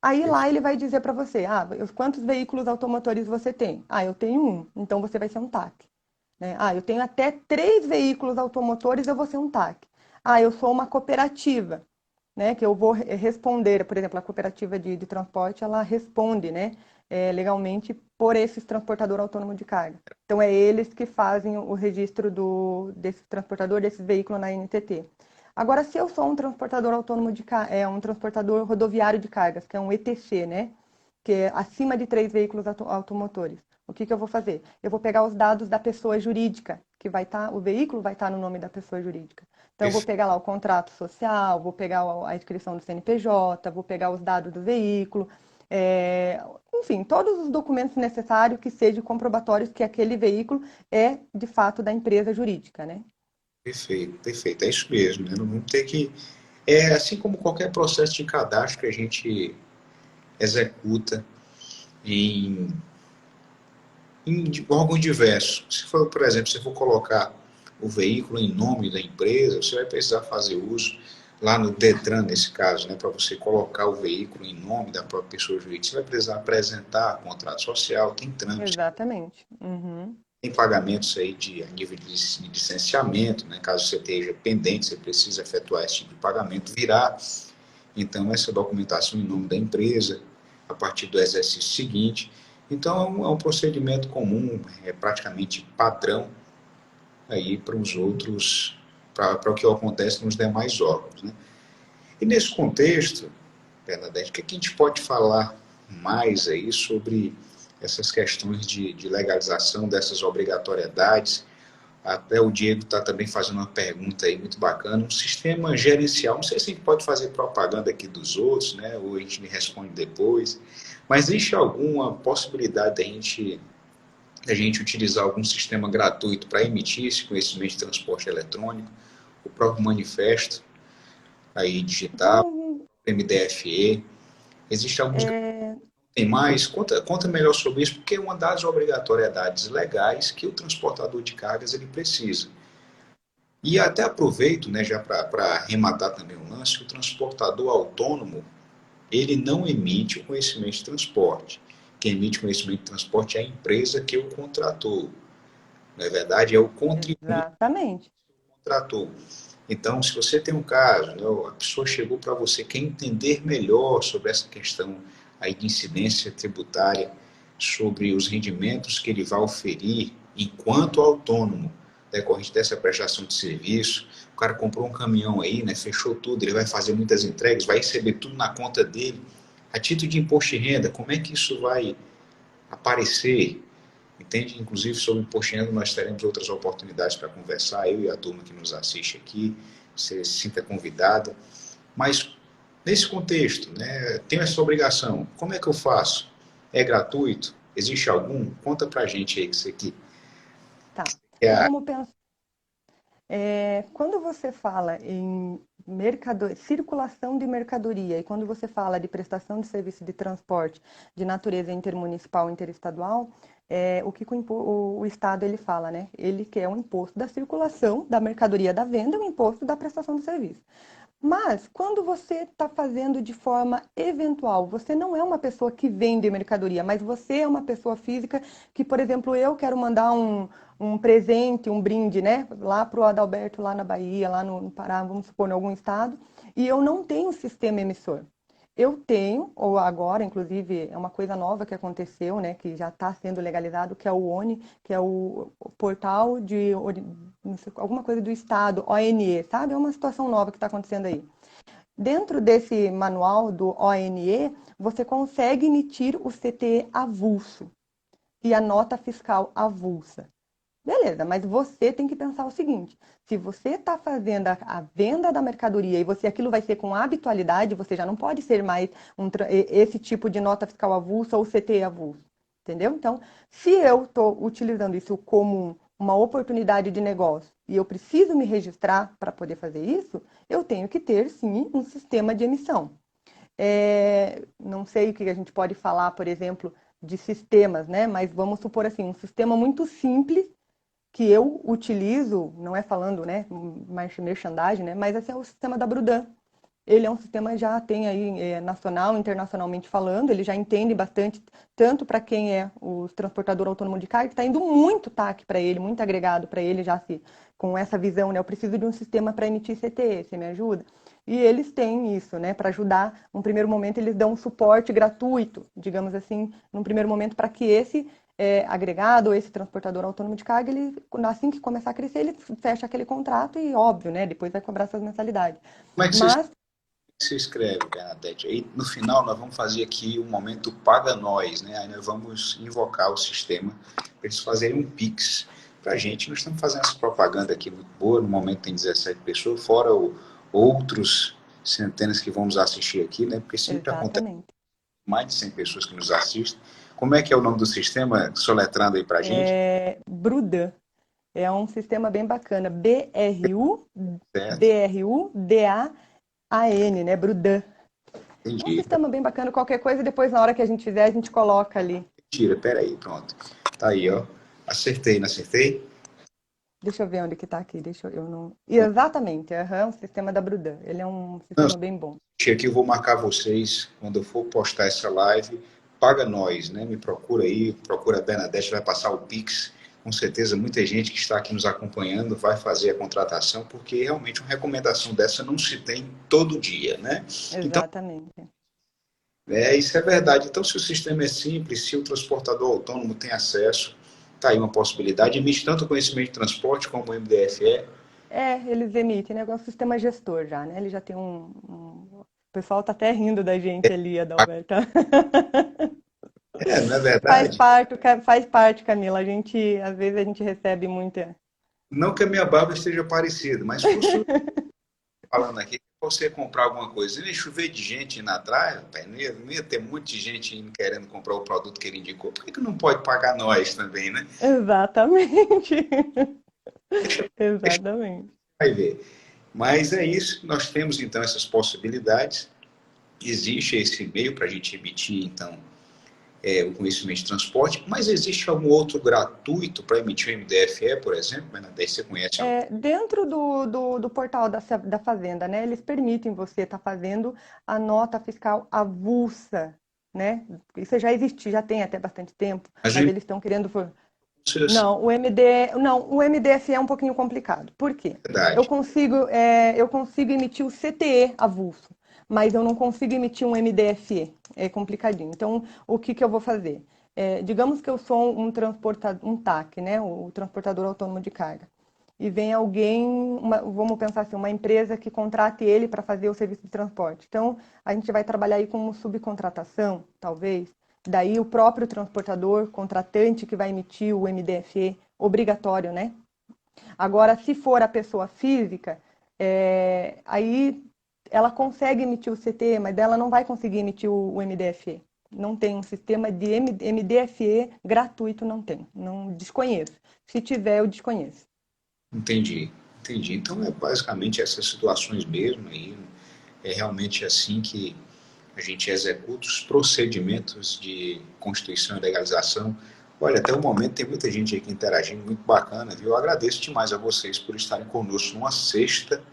Aí lá ele vai dizer para você, quantos veículos automotores você tem? Ah, eu tenho um, então você vai ser um TAC. Né? Ah, eu tenho até 3 veículos automotores, eu vou ser um TAC. Ah, eu sou uma cooperativa. né, que eu vou responder, por exemplo, a cooperativa de transporte, ela responde, né, legalmente por esses transportador autônomo de carga. Então, é eles que fazem o registro desse transportador, desses veículos na NTT. Agora, se eu sou um transportador autônomo um transportador rodoviário de cargas, que é um ETC, né, que é acima de 3 veículos automotores, o que eu vou fazer? Eu vou pegar os dados da pessoa jurídica, que vai estar, o veículo vai estar no nome da pessoa jurídica. Então, eu vou pegar lá o contrato social, vou pegar a inscrição do CNPJ, vou pegar os dados do veículo, enfim, todos os documentos necessários que sejam comprobatórios que aquele veículo é, de fato, da empresa jurídica, né? Perfeito, perfeito. É isso mesmo, né? Não vamos ter que. É assim como qualquer processo de cadastro que a gente executa em, em órgãos diversos. Se for, por exemplo, se for colocar o veículo em nome da empresa, você vai precisar fazer uso lá no Detran, nesse caso, né, para você colocar o veículo em nome da própria pessoa jurídica. Você vai precisar apresentar contrato social, tem trâmite, Exatamente. Uhum. tem pagamentos aí a nível de licenciamento, né, caso você esteja pendente, você precisa efetuar esse tipo de pagamento, virar então essa documentação em nome da empresa a partir do exercício seguinte. Então é um procedimento comum, é praticamente padrão aí para os outros, para o que acontece nos demais órgãos, né? E nesse contexto, Bernadette, o que a gente pode falar mais aí sobre essas questões de legalização dessas obrigatoriedades? Até o Diego está também fazendo uma pergunta aí muito bacana. Um sistema gerencial, não sei se a gente pode fazer propaganda aqui dos outros, né? Ou a gente me responde depois. Mas existe alguma possibilidade da gente utilizar algum sistema gratuito para emitir esse conhecimento de transporte eletrônico, o próprio manifesto aí digital, Então, MDFE? Existe alguns que é, tem mais? Conta melhor sobre isso, porque é uma das obrigatoriedades legais que o transportador de cargas ele precisa. E até aproveito, né, já para arrematar também o lance, o transportador autônomo, ele não emite o conhecimento de transporte. Quem emite o conhecimento de transporte é a empresa que o contratou. Na verdade, é o contribuinte exatamente. que contratou. Então, se você tem um caso, né, a pessoa chegou para você, quer entender melhor sobre essa questão aí de incidência tributária, sobre os rendimentos que ele vai oferir enquanto autônomo, decorrente dessa prestação de serviço. O cara comprou um caminhão aí, né, fechou tudo, ele vai fazer muitas entregas, vai receber tudo na conta dele. A título de imposto de renda, como é que isso vai aparecer? Entende? Inclusive, sobre imposto de renda, nós teremos outras oportunidades para conversar, eu e a turma que nos assiste aqui. Você se sinta convidada. Mas, nesse contexto, né, tenho essa obrigação. Como é que eu faço? É gratuito? Existe algum? Conta para a gente aí que você aqui. Tá. É, Vamos pensar. Quando você fala em circulação de mercadoria e quando você fala de prestação de serviço de transporte de natureza intermunicipal e interestadual, o que o Estado ele fala, né? Ele quer o imposto da circulação da mercadoria da venda e o imposto da prestação de serviço. Mas, quando você está fazendo de forma eventual, você não é uma pessoa que vende mercadoria, mas você é uma pessoa física que, por exemplo, eu quero mandar um presente, um brinde, né, lá para o Adalberto, lá na Bahia, lá no Pará, vamos supor, em algum estado, e eu não tenho sistema emissor. Eu tenho, ou agora, inclusive, é uma coisa nova que aconteceu, né, que já está sendo legalizado, que é o ONI, que é o portal de não sei, alguma coisa do Estado, ONE, sabe? É uma situação nova que está acontecendo aí. Dentro desse manual do ONE, você consegue emitir o CTE avulso e a nota fiscal avulsa. Beleza, mas você tem que pensar o seguinte: se você está fazendo a venda da mercadoria e você aquilo vai ser com habitualidade, você já não pode ser mais esse tipo de nota fiscal avulsa ou CTE avulso, entendeu? Então, se eu estou utilizando isso como uma oportunidade de negócio e eu preciso me registrar para poder fazer isso, eu tenho que ter sim um sistema de emissão. Não sei o que a gente pode falar, por exemplo, de sistemas, né? Mas vamos supor assim, um sistema muito simples que eu utilizo, não é falando, né, merchandising, né, mas esse é o sistema da Brudan. Ele é um sistema já tem aí nacional, internacionalmente falando, ele já entende bastante, tanto para quem é o transportador autônomo de carga, que está indo muito TAC para ele, muito agregado para ele, já se com essa visão, né, eu preciso de um sistema para emitir CTE, você me ajuda? E eles têm isso, né, para ajudar. Num primeiro momento, eles dão um suporte gratuito, digamos assim, num primeiro momento, para que esse agregado ou esse transportador autônomo de carga, ele, assim que começar a crescer, ele fecha aquele contrato e, óbvio, né, depois vai cobrar suas mensalidades. Como é que Mas se escreve, Bernadette? Aí, no final, nós vamos fazer aqui um momento paga nós, né? Aí nós vamos invocar o sistema para eles fazerem um Pix para a gente. Nós estamos fazendo essa propaganda aqui muito boa. No momento tem 17 pessoas, fora outros centenas que vão nos assistir aqui, né? Porque sempre acontece exatamente. mais de 100 pessoas que nos assistem. Como é que é o nome do sistema? Soletrando aí para a gente. Brudan é um sistema bem bacana. Certo? Brudan, né? Brudan. É um Entendi. sistema bem bacana. Qualquer coisa, depois, na hora que a gente fizer, a gente coloca ali. Mentira, peraí, pronto. Tá aí, ó. Acertei, não acertei? Deixa eu ver onde que tá aqui. Deixa eu não. Exatamente, aham, o sistema da Brudan. Ele é um Não, sistema bem bom. aqui eu vou marcar vocês quando eu for postar essa live. Paga nós, né? Me procura aí, procura a Bernadette, vai passar o Pix. Com certeza, muita gente que está aqui nos acompanhando vai fazer a contratação, porque realmente uma recomendação dessa não se tem todo dia, né? Então, Exatamente. isso é verdade. Então, se o sistema é simples, se o transportador autônomo tem acesso, está aí uma possibilidade. Emite tanto conhecimento de transporte como o MDFE. Eles emitem, né? É um sistema gestor já, né? Ele já tem O pessoal tá até rindo da gente ali, Adalberto. Não é verdade? Faz parte, Camila. Às vezes a gente recebe muita. Não que a minha barba esteja parecida, mas fosse falando aqui, você comprar alguma coisa, ia chover de gente indo atrás, rapaz, não ia ter muita gente indo querendo comprar o produto que ele indicou. Por que não pode pagar nós também, né? Exatamente. Deixa Exatamente. vai ver. Mas é isso, nós temos então essas possibilidades. Existe esse meio para a gente emitir, então, o conhecimento de transporte, mas existe algum outro gratuito para emitir o MDFE, por exemplo? Bernadette, você conhece algum? Dentro do portal da Fazenda, né? Eles permitem você estar fazendo a nota fiscal avulsa, né? Isso já existe, já tem até bastante tempo, Mas mas eu eles estão querendo. assim, Não, o MDF é um pouquinho complicado. Por quê? Eu verdade. consigo, eu consigo emitir o CTE avulso, mas eu não consigo emitir um MDFE. É complicadinho. Então, o que que eu vou fazer? Digamos que eu sou um transportador, um TAC, né? O transportador autônomo de carga. E vem alguém, vamos pensar assim, uma empresa que contrate ele para fazer o serviço de transporte. Então, a gente vai trabalhar aí como subcontratação, talvez. Daí o próprio transportador, contratante que vai emitir o MDFE, obrigatório, né? Agora, se for a pessoa física, aí ela consegue emitir o CT, mas ela não vai conseguir emitir o MDFE. Não tem um sistema de MDFE gratuito, não tem. Não desconheço. Se tiver, eu desconheço. Entendi, entendi. Então é basicamente essas situações mesmo aí. É realmente assim que a gente executa os procedimentos de constituição e legalização. Olha, até o momento tem muita gente aqui interagindo, muito bacana, viu? Eu agradeço demais a vocês por estarem conosco numa sexta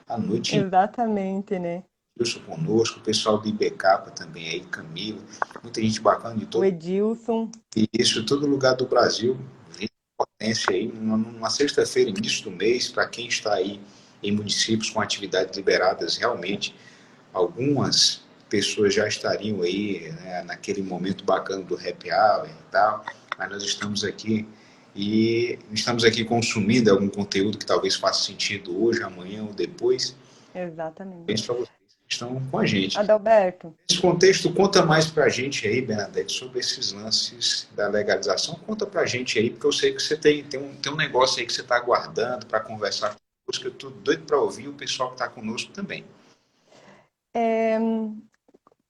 à noite Exatamente, né? conosco, o pessoal do IBK também aí, Camilo, muita gente bacana de O todo Edilson, isso, todo lugar do Brasil, vindo potência aí, numa sexta-feira, início do mês, para quem está aí em municípios com atividades liberadas, realmente, algumas pessoas já estariam aí, né, naquele momento bacana do happy hour e tal, mas nós estamos aqui consumindo algum conteúdo que talvez faça sentido hoje, amanhã ou depois, exatamente. penso para vocês que estão com a gente. Adalberto, Nesse contexto, conta mais para a gente aí, Bernadette, sobre esses lances da legalização. Conta para a gente aí, porque eu sei que você tem um negócio aí que você está aguardando para conversar conosco. Eu estou doido para ouvir o pessoal que está conosco também.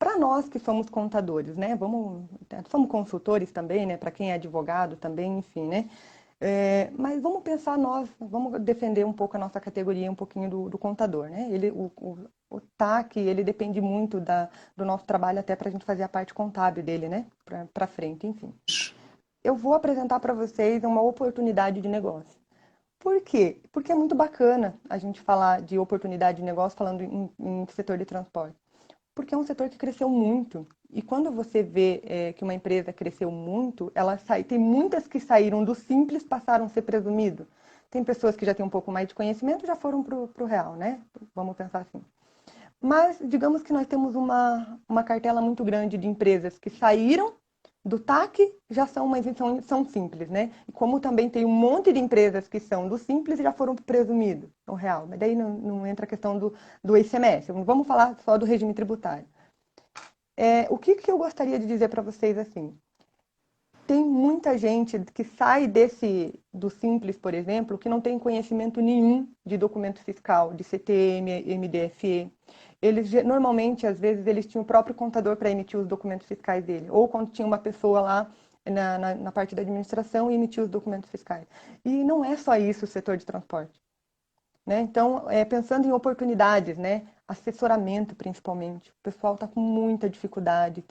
para nós que somos contadores, né? Somos consultores também, né? Para quem é advogado também, enfim, né? Mas vamos pensar nós, vamos defender um pouco a nossa categoria, um pouquinho do contador, né? O TAC, ele depende muito do nosso trabalho até para a gente fazer a parte contábil dele, né? Para frente, enfim. Eu vou apresentar para vocês uma oportunidade de negócio. Por quê? Porque é muito bacana a gente falar de oportunidade de negócio falando em setor de transporte. Porque é um setor que cresceu muito. E quando você vê que uma empresa cresceu muito, tem muitas que saíram do simples, passaram a ser presumido. Tem pessoas que já têm um pouco mais de conhecimento, já foram para o real, né? Vamos pensar assim. Mas digamos que nós temos uma cartela muito grande de empresas que saíram do TAC, já são uma isenção são simples, né? E como também tem um monte de empresas que são do simples e já foram para o presumido, o real. Mas daí não entra a questão do ICMS. Vamos falar só do regime tributário. O que eu gostaria de dizer para vocês assim? Tem muita gente que sai do Simples, por exemplo, que não tem conhecimento nenhum de documento fiscal, de CTM, MDFE. Eles, normalmente, às vezes, eles tinham o próprio contador para emitir os documentos fiscais dele, ou quando tinha uma pessoa lá na parte da administração e emitia os documentos fiscais. E não é só isso o setor de transporte. Né? Então, pensando em oportunidades, né? Assessoramento principalmente. O pessoal está com muita dificuldade.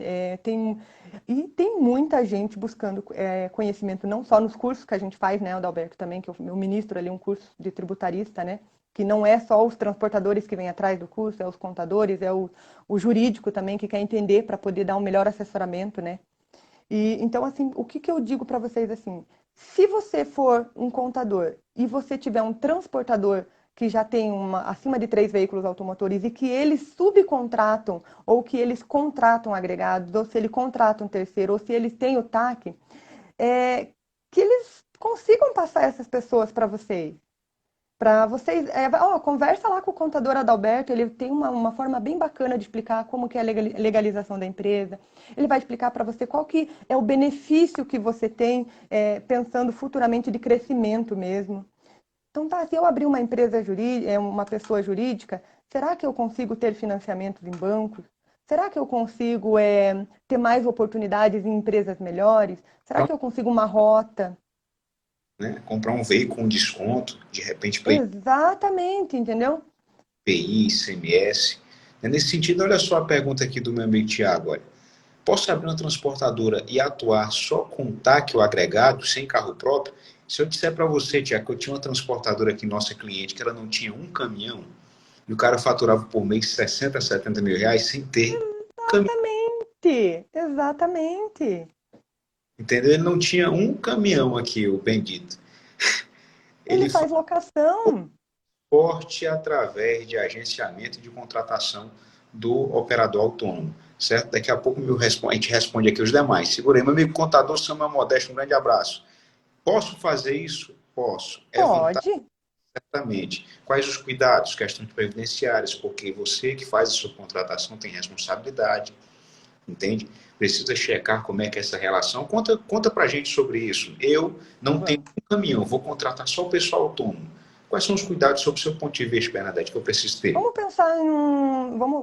E tem muita gente buscando conhecimento, não só nos cursos que a gente faz, né, Adalberto, também, que eu ministro ali um curso de tributarista, né? Que não é só os transportadores que vêm atrás do curso, é os contadores, o jurídico também que quer entender para poder dar um melhor assessoramento, né? Então, assim, o que eu digo para vocês assim? Se você for um contador e você tiver um transportador que já tem acima de 3 veículos automotores e que eles subcontratam ou que eles contratam agregados, ou se ele contrata um terceiro, ou se eles têm o TAC, que eles consigam passar essas pessoas para vocês. Para vocês, conversa lá com o contador Adalberto, ele tem uma forma bem bacana de explicar como que é a legalização da empresa. Ele vai explicar para você qual que é o benefício que você tem, pensando futuramente de crescimento mesmo. Então, tá, se eu abrir uma empresa jurídica, uma pessoa jurídica, será que eu consigo ter financiamentos em bancos? Será que eu consigo ter mais oportunidades em empresas melhores? Será que eu consigo uma rota? Né? Comprar um veículo com desconto, de repente para Exatamente, entendeu? IPI, ICMS. Nesse sentido, olha só a pergunta aqui do meu amigo Tiago. Olha. Posso abrir uma transportadora e atuar só com TAC ou agregado, sem carro próprio? Se eu disser para você, Tiago, que eu tinha uma transportadora aqui, nossa cliente, que ela não tinha um caminhão, e o cara faturava por mês 60, 70 mil reais sem ter caminhão. Exatamente, exatamente. Entendeu? Ele não tinha um caminhão aqui, o bendito. Ele Ele faz faz locação. porte através de agenciamento e de contratação do operador autônomo. Certo? Daqui a pouco a gente responde aqui os demais. Segura aí, meu amigo contador Samuel Modesto, um grande abraço. Posso fazer isso? Posso. É vantagem, Pode. certamente. Quais os cuidados? Questões previdenciárias, porque você que faz a sua contratação tem responsabilidade, entende? Precisa checar como é que é essa relação. Conta pra gente sobre isso. Eu não tenho Vamos. um caminhão, vou contratar só o pessoal autônomo. Quais são os cuidados sob o seu ponto de vista, Bernadette, que eu preciso ter? Vamos pensar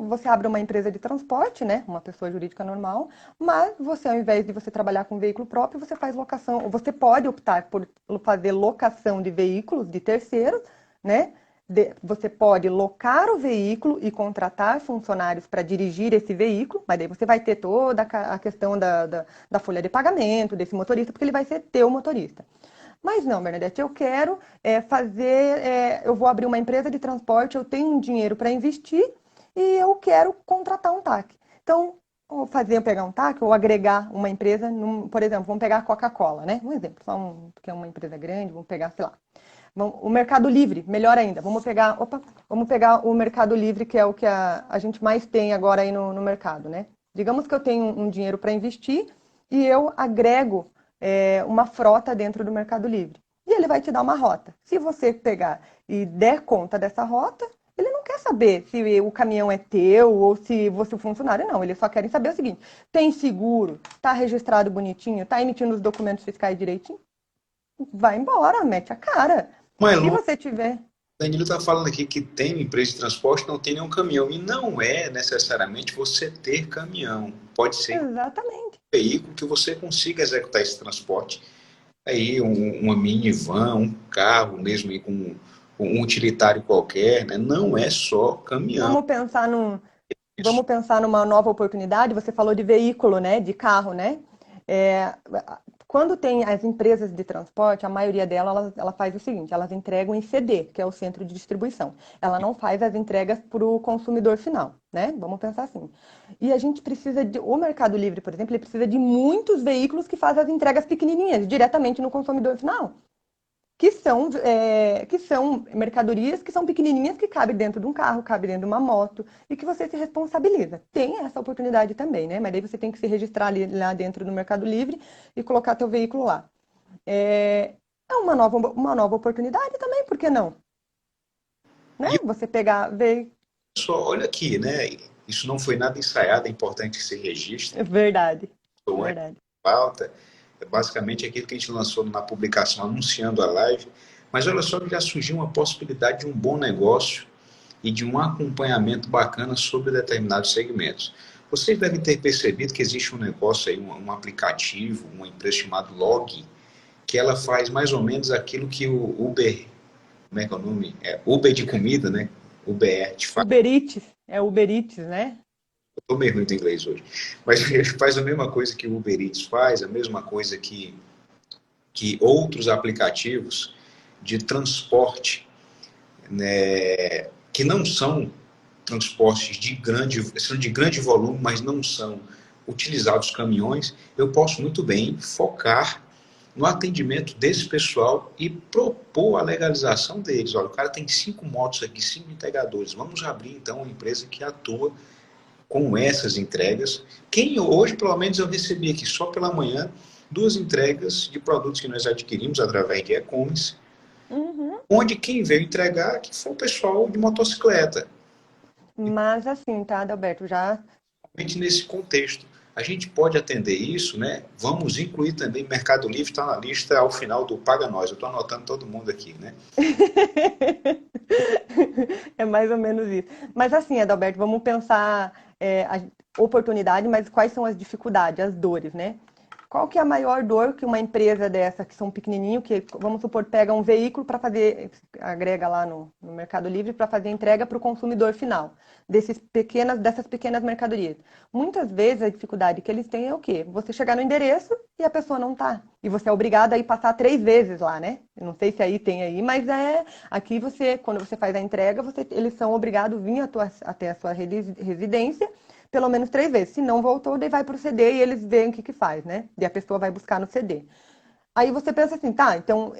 você abre uma empresa de transporte, né? Uma pessoa jurídica normal, mas você, ao invés de você trabalhar com veículo próprio, você faz locação, ou você pode optar por fazer locação de veículos de terceiros, né? Você pode locar o veículo e contratar funcionários para dirigir esse veículo, mas daí você vai ter toda a questão da folha de pagamento desse motorista, porque ele vai ser teu motorista. Mas não, Bernadette, eu quero eu vou abrir uma empresa de transporte, eu tenho um dinheiro para investir e eu quero contratar um TAC. Então, pegar um TAC ou agregar uma empresa, por exemplo, vamos pegar a Coca-Cola, né? Um exemplo, porque é uma empresa grande, vamos pegar, sei lá. O Mercado Livre, melhor ainda, vamos pegar o Mercado Livre, que é o que a gente mais tem agora aí no mercado, né? Digamos que eu tenho um dinheiro para investir e eu agrego uma frota dentro do Mercado Livre. E ele vai te dar uma rota. Se você pegar e der conta dessa rota, ele não quer saber se o caminhão é teu ou se você é funcionário, não. Eles só querem saber o seguinte: tem seguro, tá registrado bonitinho, tá emitindo os documentos fiscais direitinho? Vai embora, mete a cara. Mas Se longe, você tiver. Danilo está falando aqui que tem empresa de transporte, não tem nenhum caminhão. E não é necessariamente você ter caminhão. Pode ser um Exatamente. veículo que você consiga executar esse transporte. Aí uma minivan, um carro mesmo aí com um utilitário qualquer, né? Não é só caminhão. Vamos pensar Isso. vamos pensar numa nova oportunidade. Você falou de veículo, né? De carro, né? É, Quando tem as empresas de transporte, a maioria delas ela faz o seguinte: elas entregam em CD, que é o centro de distribuição. Ela não faz as entregas para o consumidor final, né? Vamos pensar assim. E a gente precisa o Mercado Livre, por exemplo, ele precisa de muitos veículos que fazem as entregas pequenininhas, diretamente no consumidor final. que são mercadorias que são pequenininhas, que cabem dentro de um carro, cabem dentro de uma moto, e que você se responsabiliza. Tem essa oportunidade também, né? Mas daí você tem que se registrar ali, lá dentro do Mercado Livre e colocar teu veículo lá. É uma nova oportunidade também, por que não? Né? E Você pegar, ver. só, olha aqui, né? Isso não foi nada ensaiado, é importante que se registre. É verdade, Não é verdade. pauta, é basicamente aquilo que a gente lançou na publicação anunciando a live. Mas olha só que já surgiu uma possibilidade de um bom negócio e de um acompanhamento bacana sobre determinados segmentos. Vocês devem ter percebido que existe um negócio aí, um aplicativo, uma empresa chamada Log, que ela faz mais ou menos aquilo que o Uber, como é que é o nome? É Uber de comida, né? Uber Eats faz. Uber Eats, é Uber Eats, né? Eu estou meio ruim do inglês hoje. Mas ele faz a mesma coisa que o Uber Eats faz, a mesma coisa que outros aplicativos de transporte, né, que não são transportes são de grande volume, mas não são utilizados caminhões, eu posso muito bem focar no atendimento desse pessoal e propor a legalização deles. Olha, o cara tem 5 motos aqui, 5 integradores. Vamos abrir então uma empresa que atua com essas entregas. Quem hoje, pelo menos, eu recebi aqui só pela manhã 2 entregas de produtos que nós adquirimos através de e-commerce, Uhum. onde quem veio entregar que foi o pessoal de motocicleta. Mas assim, tá, Adalberto, já. Realmente nesse contexto. A gente pode atender isso, né? Vamos incluir também Mercado Livre, está na lista ao final do Paga Nós. Eu estou anotando todo mundo aqui, né? É mais ou menos isso. Mas assim, Adalberto, vamos pensar a oportunidade, mas quais são as dificuldades, as dores, né? Qual que é a maior dor que uma empresa dessa, que são pequenininho, que, vamos supor, pega um veículo para fazer, agrega lá no Mercado Livre para fazer entrega para o consumidor final, dessas pequenas mercadorias. Muitas vezes a dificuldade que eles têm é o quê? Você chegar no endereço e a pessoa não tá. E você é obrigado a ir passar 3 vezes lá, né? Eu não sei se aí tem aí, mas aqui você, quando você faz a entrega, eles são obrigados a vir até a sua residência pelo menos 3 vezes. Se não voltou, daí vai pro CD e eles veem o que faz, né? E a pessoa vai buscar no CD. Aí você pensa assim, tá, então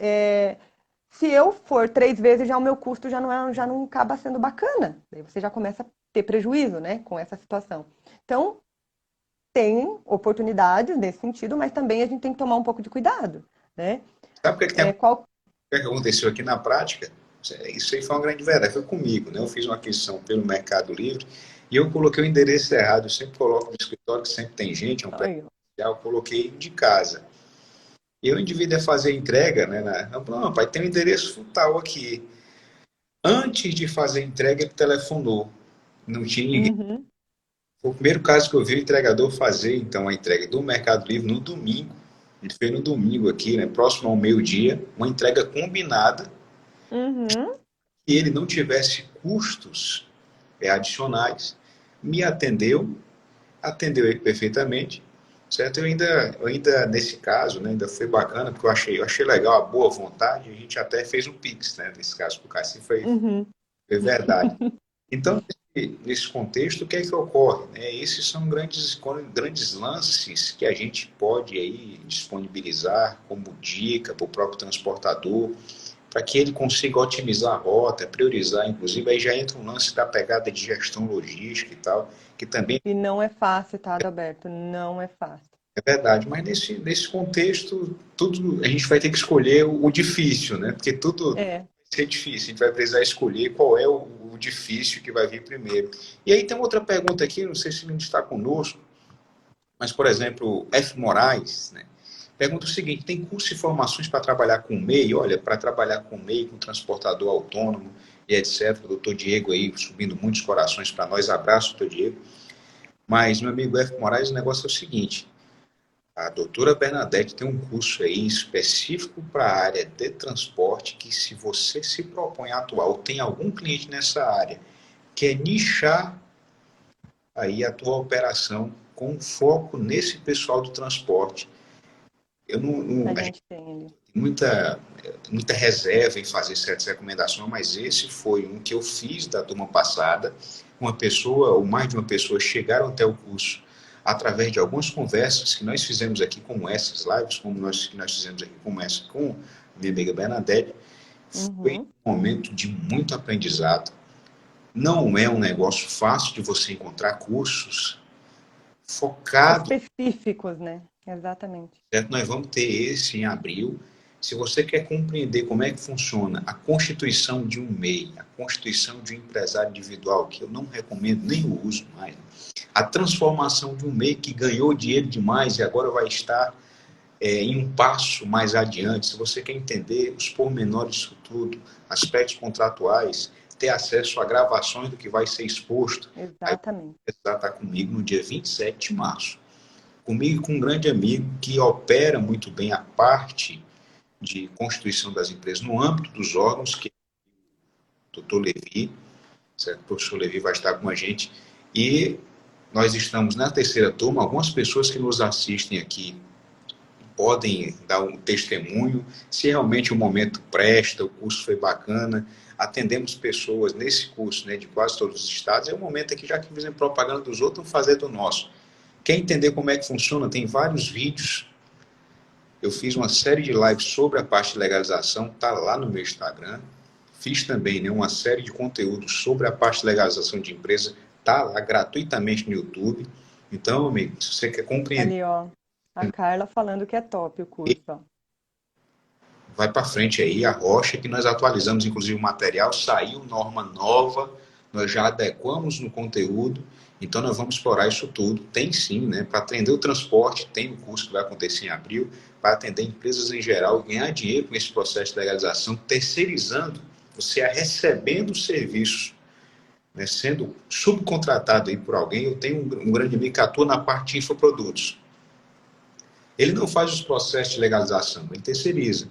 se eu for 3 vezes, já o meu custo já não acaba sendo bacana. Daí você já começa a ter prejuízo, né, com essa situação. Então, tem oportunidades nesse sentido, mas também a gente tem que tomar um pouco de cuidado, né? Sabe o que, é que, tem, o Qual... que, é que aconteceu aqui na prática? Isso aí foi uma grande verdade, foi comigo, né? Eu fiz uma aquisição pelo Mercado Livre e eu coloquei o endereço errado. Eu sempre coloco no escritório, que sempre tem gente, é um prédio comercial, eu coloquei de casa. E o indivíduo ia fazer a entrega, né? Não, pai, tem um endereço tal aqui. Antes de fazer a entrega, ele telefonou. Não tinha ninguém. Uhum. Foi o primeiro caso que eu vi o entregador fazer, então, a entrega do Mercado Livre no domingo. Ele fez no domingo aqui, né, próximo ao meio-dia, uma entrega combinada, Uhum. que ele não tivesse custos adicionais. Me atendeu ele perfeitamente, certo? Eu ainda nesse caso, né, ainda foi bacana, porque eu achei legal a boa vontade, a gente até fez um Pix, né, nesse caso, porque assim Uhum. foi verdade. Então, nesse contexto, o que é que ocorre? Né? Esses são grandes lances que a gente pode aí disponibilizar como dica para o próprio transportador, para que ele consiga otimizar a rota, priorizar, inclusive, aí já entra um lance da pegada de gestão logística e tal, que também E não é fácil, tá, Adalberto? Não é fácil. é verdade, mas nesse contexto, tudo a gente vai ter que escolher o difícil, né? Porque tudo vai É. ser difícil, a gente vai precisar escolher qual é o difícil que vai vir primeiro. E aí tem outra pergunta aqui, não sei se ele está conosco, mas, por exemplo, F. Moraes, né? Pergunta o seguinte: tem curso e formações para trabalhar com MEI? Olha, para trabalhar com MEI, com transportador autônomo e etc. O doutor Diego aí subindo muitos corações para nós. Abraço, doutor Diego. Mas, meu amigo F. Moraes, o negócio é o seguinte: a doutora Bernadette tem um curso aí específico para a área de transporte que, se você se propõe a atuar ou tem algum cliente nessa área, que é nichar aí a tua operação com foco nesse pessoal do transporte. Eu A a gente gente tem ali. tem muita reserva em fazer certas recomendações, mas esse foi um que eu fiz da turma passada. Uma pessoa, ou mais de uma pessoa, chegaram até o curso através de algumas conversas que nós fizemos aqui, como essas lives, como nós fizemos aqui, como essa, com minha amiga Bernadette, foi Uhum. um momento de muito aprendizado. Não é um negócio fácil de você encontrar cursos focados, Específicos, né? Exatamente. certo? Nós vamos ter esse em abril. Se você quer compreender como é que funciona a constituição de um MEI, a constituição de um empresário individual, que eu não recomendo nem o uso mais, né? A transformação de um MEI que ganhou dinheiro demais e agora vai estar em um passo mais adiante, se você quer entender os pormenores disso tudo, aspectos contratuais, ter acesso a gravações do que vai ser exposto, aí Exatamente. você vai estar comigo no dia 27 de março. Comigo e com um grande amigo que opera muito bem a parte de constituição das empresas no âmbito dos órgãos, que é o Dr. Levi, certo? O professor Levi vai estar com a gente. E nós estamos na terceira turma, algumas pessoas que nos assistem aqui podem dar um testemunho, se realmente o momento presta, o curso foi bacana, atendemos pessoas nesse curso, né, de quase todos os estados, é o momento aqui, já que fizemos propaganda dos outros, vamos fazer do nosso. Quer entender como é que funciona? Tem vários vídeos, eu fiz uma série de lives sobre a parte de legalização, está lá no meu Instagram, fiz também, né, uma série de conteúdos sobre a parte de legalização de empresa, está lá gratuitamente no YouTube. Então, amigo, se você quer compreender, Ali, ó. A Carla falando que é top o curso, ó. vai para frente aí, a rocha que nós atualizamos, inclusive o material, saiu norma nova, nós já adequamos no conteúdo, então nós vamos explorar isso tudo. Tem sim, né? Para atender o transporte, tem o curso que vai acontecer em abril, para atender empresas em geral, ganhar dinheiro com esse processo de legalização, terceirizando, você recebendo serviços, né, sendo subcontratado aí por alguém. Eu tenho um grande amigo que atua na parte de infoprodutos. Ele não faz os processos de legalização, ele terceiriza.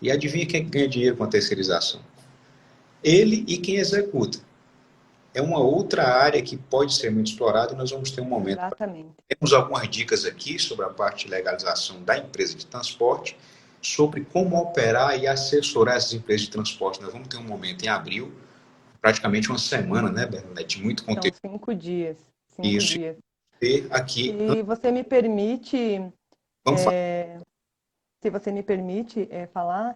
E adivinha quem ganha dinheiro com a terceirização? Ele e quem executa. É uma outra área que pode ser muito explorada e nós vamos ter um momento. Exatamente. Temos algumas dicas aqui sobre a parte de legalização da empresa de transporte, sobre como operar e assessorar essas empresas de transporte. Nós vamos ter um momento em abril, praticamente uma semana, né, Bernadette? Muito São conteúdo. 5 dias. Cinco Isso, dias. ter aqui. Se você me permite, Vamos falar. se você me permite falar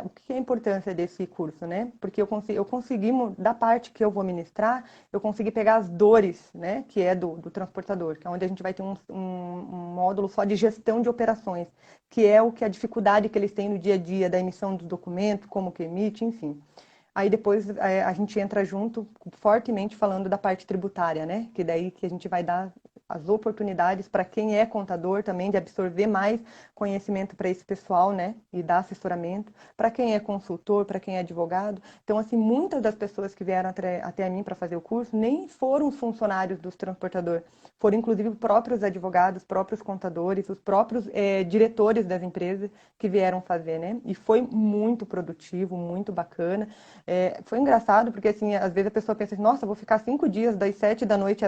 o que é a importância desse curso, né? Porque eu consegui, da parte que eu vou ministrar, eu consegui pegar as dores, né? Que é do transportador, que é onde a gente vai ter um módulo só de gestão de operações, que é o que a dificuldade que eles têm no dia a dia da emissão dos documentos, como que emite, enfim. Aí depois a gente entra junto fortemente falando da parte tributária, né? Que daí que a gente vai dar as oportunidades para quem é contador também de absorver mais conhecimento para esse pessoal, né? E dar assessoramento. Para quem é consultor, para quem é advogado. Então, assim, muitas das pessoas que vieram até a mim para fazer o curso nem foram os funcionários dos transportadores. Foram, inclusive, os próprios advogados, os próprios contadores, os próprios diretores das empresas que vieram fazer, né? E foi muito produtivo, muito bacana. Foi engraçado, porque assim, às vezes a pessoa pensa assim, nossa, vou ficar 5 dias, das 7 da noite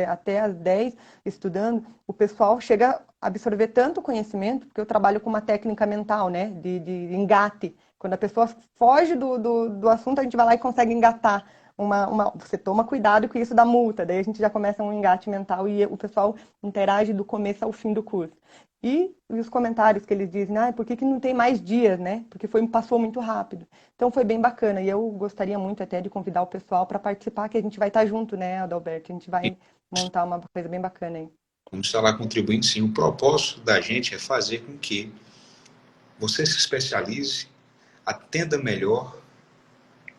até as 10 estudando. O pessoal chega a absorver tanto conhecimento, porque eu trabalho com uma técnica mental, né, de engate. Quando a pessoa foge do assunto, a gente vai lá e consegue engatar. Você toma cuidado com isso da multa, daí a gente já começa um engate mental e o pessoal interage do começo ao fim do curso. E os comentários que eles dizem, por que não tem mais dias, né? Porque passou muito rápido. Então foi bem bacana e eu gostaria muito até de convidar o pessoal para participar, que a gente vai estar junto, né, Adalberto? A gente vai montar uma coisa bem bacana aí. Vamos estar lá contribuindo sim. O propósito da gente é fazer com que você se especialize, atenda melhor,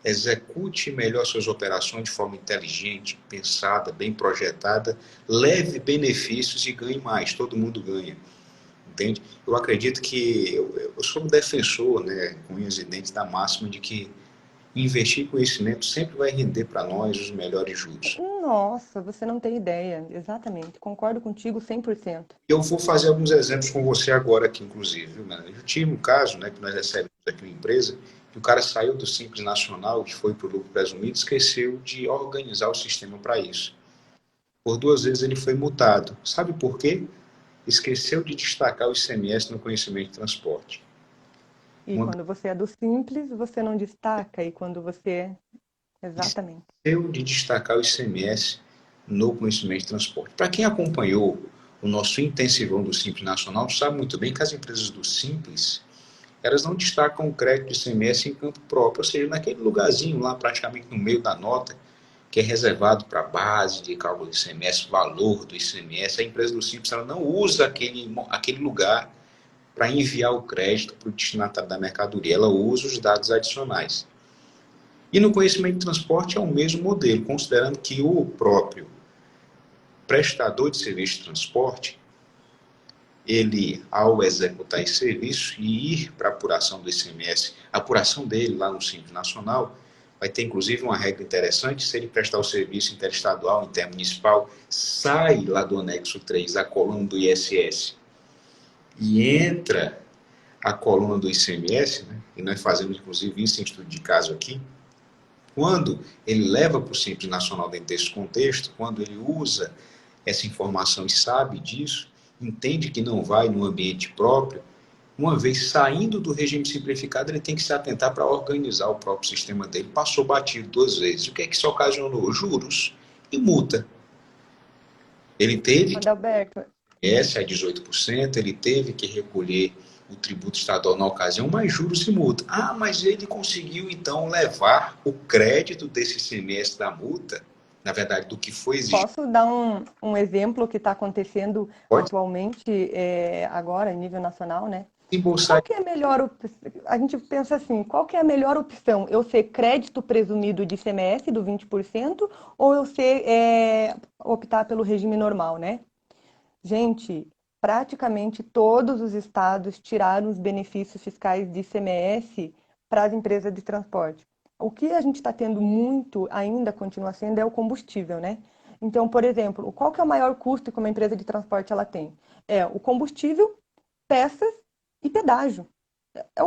execute melhor suas operações de forma inteligente, pensada, bem projetada, leve benefícios e ganhe mais. Todo mundo ganha. Entende? Eu acredito que eu sou um defensor, né, com unhas e dentes, da máxima de que investir em conhecimento sempre vai render para nós os melhores juros. Nossa, você não tem ideia. Exatamente. Concordo contigo 100%. Eu vou fazer alguns exemplos com você agora aqui, inclusive. Eu tive um caso, né, que nós recebemos aqui uma empresa, que o cara saiu do Simples Nacional, que foi para o lucro presumido, esqueceu de organizar o sistema para isso. Por 2 vezes ele foi multado. Sabe por quê? Esqueceu de destacar o ICMS no conhecimento de transporte. E quando você é do simples, você não destaca. E quando você. Exatamente. Esqueceu de destacar o ICMS no conhecimento de transporte. Para quem acompanhou o nosso intensivão do Simples Nacional, sabe muito bem que as empresas do Simples, elas não destacam o crédito de ICMS em campo próprio, ou seja, naquele lugarzinho lá, praticamente no meio da nota, que é reservado para a base de cálculo do ICMS, valor do ICMS, a empresa do Simples ela não usa aquele lugar para enviar o crédito para o destinatário da mercadoria, ela usa os dados adicionais. E no conhecimento de transporte é o mesmo modelo, considerando que o próprio prestador de serviço de transporte, ele, ao executar esse serviço e ir para a apuração do ICMS, a apuração dele lá no Simples Nacional, vai ter inclusive uma regra interessante, se ele prestar o serviço interestadual, intermunicipal, sai lá do anexo 3, a coluna do ISS, e entra a coluna do ICMS, né? E nós fazemos inclusive isso em estudo de caso aqui, quando ele leva para o Simples Nacional dentro desse contexto, quando ele usa essa informação e sabe disso, entende que não vai no ambiente próprio, uma vez saindo do regime simplificado, ele tem que se atentar para organizar o próprio sistema dele. Passou batido 2 vezes. O que é que isso ocasionou? Juros e multa. Ele teve que Adalberto, essa é 18%, ele teve que recolher o tributo estadual na ocasião, mais juros e multa. Ah, mas ele conseguiu então levar o crédito desse semestre da multa, na verdade, do que foi exigido. posso dar um exemplo que está acontecendo Pode atualmente, agora, em nível nacional, né? Qual embolsar. que é a melhor A gente pensa assim, qual que é a melhor opção? Eu ser crédito presumido de ICMS do 20% ou eu optar pelo regime normal, né? Gente, praticamente todos os estados tiraram os benefícios fiscais de ICMS para as empresas de transporte. O que a gente está tendo muito ainda, continua sendo, é o combustível, né? Então, por exemplo, qual que é o maior custo que uma empresa de transporte ela tem? É o combustível, peças e pedágio. É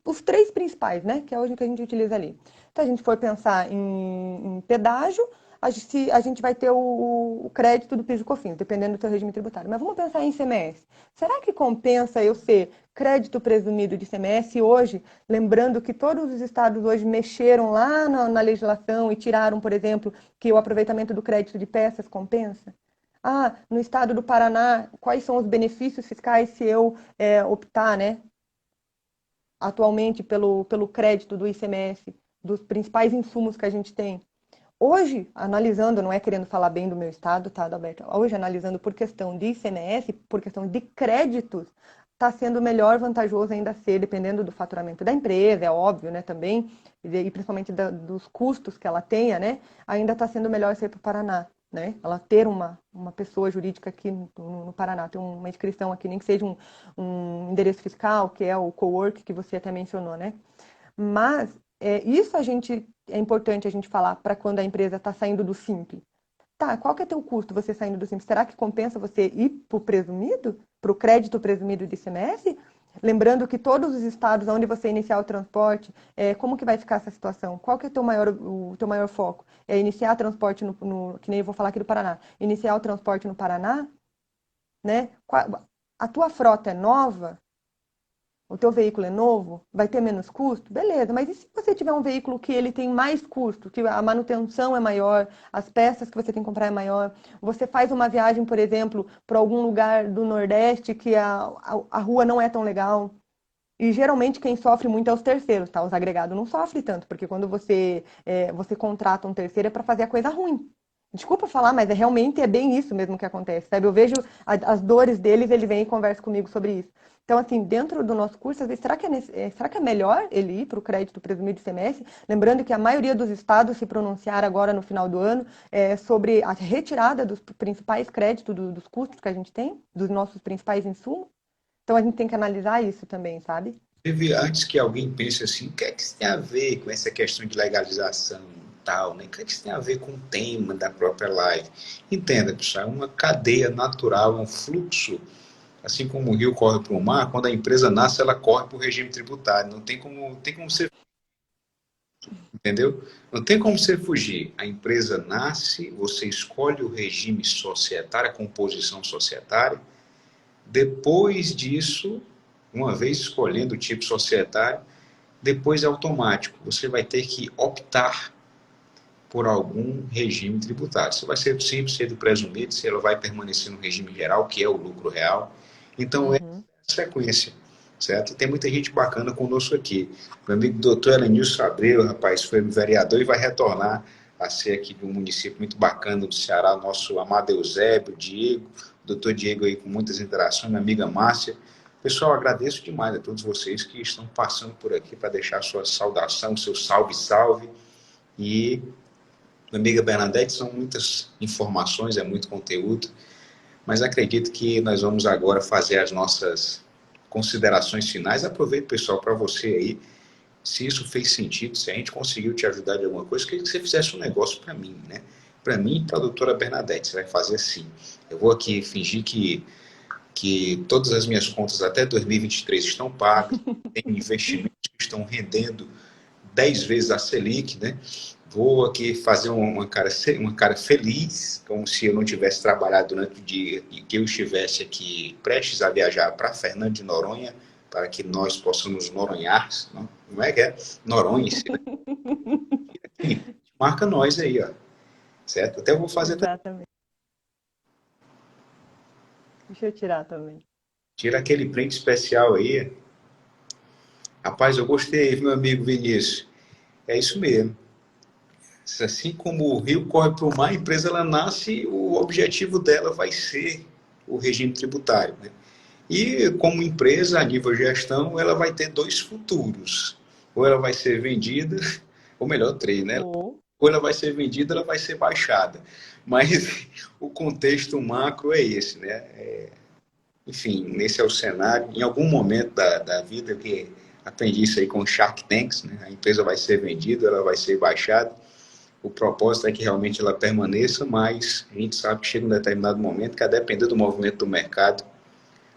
os três principais, né? Que é hoje que a gente utiliza ali. Se a gente for pensar em pedágio, a gente vai ter o crédito do PIS e COFINS, dependendo do seu regime tributário. Mas vamos pensar em ICMS. Será que compensa eu ser crédito presumido de ICMS hoje, lembrando que todos os estados hoje mexeram lá na legislação e tiraram, por exemplo, que o aproveitamento do crédito de peças compensa? Ah, no estado do Paraná, quais são os benefícios fiscais se eu optar, né, atualmente pelo crédito do ICMS, dos principais insumos que a gente tem? Hoje, analisando, não é querendo falar bem do meu estado, tá, Adalberto? Hoje, analisando por questão de ICMS, por questão de créditos, está sendo melhor vantajoso ainda ser, dependendo do faturamento da empresa, é óbvio, né, também, e principalmente dos custos que ela tenha, né, ainda está sendo melhor ser para o Paraná, né? Ela ter uma pessoa jurídica aqui no Paraná, ter uma inscrição aqui, nem que seja um endereço fiscal, que é o cowork que você até mencionou, né? Mas isso é importante a gente falar para quando a empresa está saindo do Simples. Tá, qual que é teu custo você saindo do Simples? Será que compensa você ir para o presumido, para o crédito presumido de ICMS? Lembrando que todos os estados onde você iniciar o transporte, como que vai ficar essa situação? Qual que é o teu maior foco? É iniciar transporte que nem eu vou falar aqui do Paraná, iniciar o transporte no Paraná, né? A tua frota é nova? O teu veículo é novo, vai ter menos custo? Beleza, mas e se você tiver um veículo que ele tem mais custo, que a manutenção é maior, as peças que você tem que comprar é maior, você faz uma viagem, por exemplo, para algum lugar do Nordeste que a rua não é tão legal, e geralmente quem sofre muito é os terceiros, tá? Os agregados não sofrem tanto, porque quando você contrata um terceiro é para fazer a coisa ruim. Desculpa falar, mas realmente é bem isso mesmo que acontece, sabe? Eu vejo as dores deles, ele vem e conversa comigo sobre isso. Então, assim, dentro do nosso curso, às vezes, será que é melhor ele ir para o crédito presumido de ICMS? Lembrando que a maioria dos estados se pronunciaram agora no final do ano sobre a retirada dos principais créditos dos custos que a gente tem, dos nossos principais insumos. Então, a gente tem que analisar isso também, sabe? Antes que alguém pense assim, o que é que isso tem a ver com essa questão de legalização e tal, né? O que é que isso tem a ver com o tema da própria live? Entenda, pessoal, é uma cadeia natural, é um fluxo. Assim como o rio corre para o mar, quando a empresa nasce, ela corre para o regime tributário. Não tem como você, entendeu? Não tem como você fugir. A empresa nasce, você escolhe o regime societário, a composição societária. Depois disso, uma vez escolhendo o tipo societário, depois é automático. Você vai ter que optar por algum regime tributário. Se vai ser do simples, ser do presumido, se ela vai permanecer no regime geral, que é o lucro real. Então, é Uhum. a sequência. certo? E tem muita gente bacana conosco aqui. Meu amigo doutor Elenilson Abreu, rapaz, foi vereador e vai retornar a ser aqui de um município muito bacana do Ceará, nosso amado Eusébio, Diego, doutor Diego aí com muitas interações, minha amiga Márcia. Pessoal, agradeço demais a todos vocês que estão passando por aqui para deixar sua saudação, seu salve, salve. E, minha amiga Bernadette, são muitas informações, é muito conteúdo, mas acredito que nós vamos agora fazer as nossas considerações finais. Aproveito, pessoal, para você aí, se isso fez sentido, se a gente conseguiu te ajudar de alguma coisa, queria que você fizesse um negócio para mim, né? Para mim e para a doutora Bernadette. Você vai fazer assim. Eu vou aqui fingir que todas as minhas contas até 2023 estão pagas, tem investimentos que estão rendendo 10 vezes a Selic, né? Vou aqui fazer uma cara feliz, como se eu não tivesse trabalhado durante o dia e que eu estivesse aqui prestes a viajar para Fernando de Noronha, para que nós possamos noronhar, não? Como é que é? Noronha, marca nós aí, ó, certo? Até eu vou fazer, Exatamente. Deixa eu tirar também. tira aquele print especial aí. Rapaz, eu gostei, meu amigo Vinícius. É isso mesmo. Assim como o rio corre para o mar, a empresa ela nasce, o objetivo dela vai ser o regime tributário, né? E como empresa, a nível de gestão, ela vai ter dois futuros. Ou ela vai ser vendida, ou melhor, três, né? Ou, Ou ela vai ser vendida, ela vai ser baixada. Mas o contexto macro é esse, né? Enfim, esse é o cenário. Em algum momento da vida, que aprendi isso aí com Shark Tanks, né? A empresa vai ser vendida, ela vai ser baixada. O propósito é que realmente ela permaneça, mas a gente sabe que chega um determinado momento que, a depender do movimento do mercado,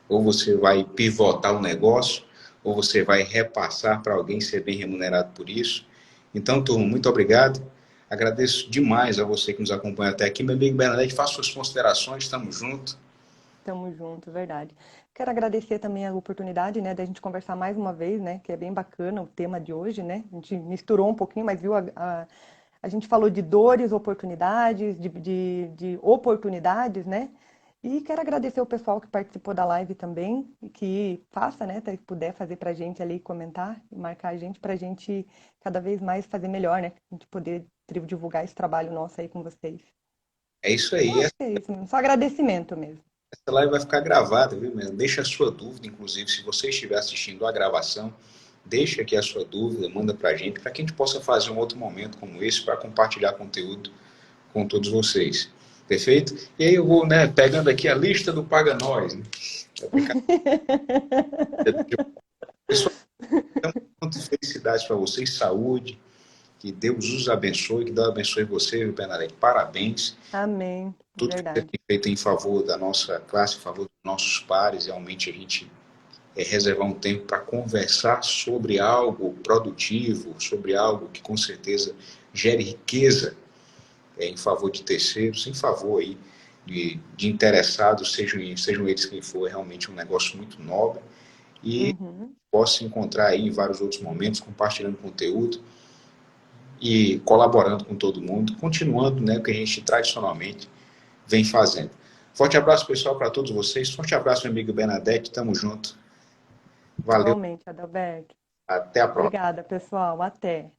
ou você vai pivotar o negócio, ou você vai repassar para alguém ser bem remunerado por isso. Então, turma, muito obrigado. Agradeço demais a você que nos acompanha até aqui. Meu amigo Bernadette, faça suas considerações, estamos juntos. tamo junto, verdade. Quero agradecer também a oportunidade, né, da gente conversar mais uma vez, né, que é bem bacana o tema de hoje, né? A gente misturou um pouquinho, mas viu a gente falou de dores, oportunidades, de oportunidades, né? E quero agradecer o pessoal que participou da live também, e que faça, né? Se puder fazer pra gente ali, comentar e marcar a gente pra gente cada vez mais fazer melhor, né? A gente poder divulgar esse trabalho nosso aí com vocês. É isso Eu aí. acho que é isso mesmo, só agradecimento mesmo. Essa live vai ficar gravada, viu, mesmo? Deixa a sua dúvida, inclusive, se você estiver assistindo a gravação, deixa aqui a sua dúvida, manda para gente, para que a gente possa fazer um outro momento como esse, para compartilhar conteúdo com todos vocês. Perfeito? E aí eu vou, né, pegando aqui a lista do Paga Nós, né? Pessoal, muitas felicidades para vocês, saúde, que Deus os abençoe, que Deus abençoe você, Bernadette. Parabéns. Amém, Tudo que você verdade. tem feito em favor da nossa classe, em favor dos nossos pares, realmente a gente reservar um tempo para conversar sobre algo produtivo, sobre algo que com certeza gere riqueza em favor de terceiros, em favor aí de interessados, sejam eles quem for, é realmente um negócio muito nobre e Uhum. posso se encontrar aí em vários outros momentos, compartilhando conteúdo e colaborando com todo mundo, continuando, né, o que a gente tradicionalmente vem fazendo. Forte abraço, pessoal, para todos vocês. Forte abraço, meu amigo Bernadette. Tamo junto. Valeu. Igualmente, Adalberto. Até a próxima. Obrigada, pessoal. Até.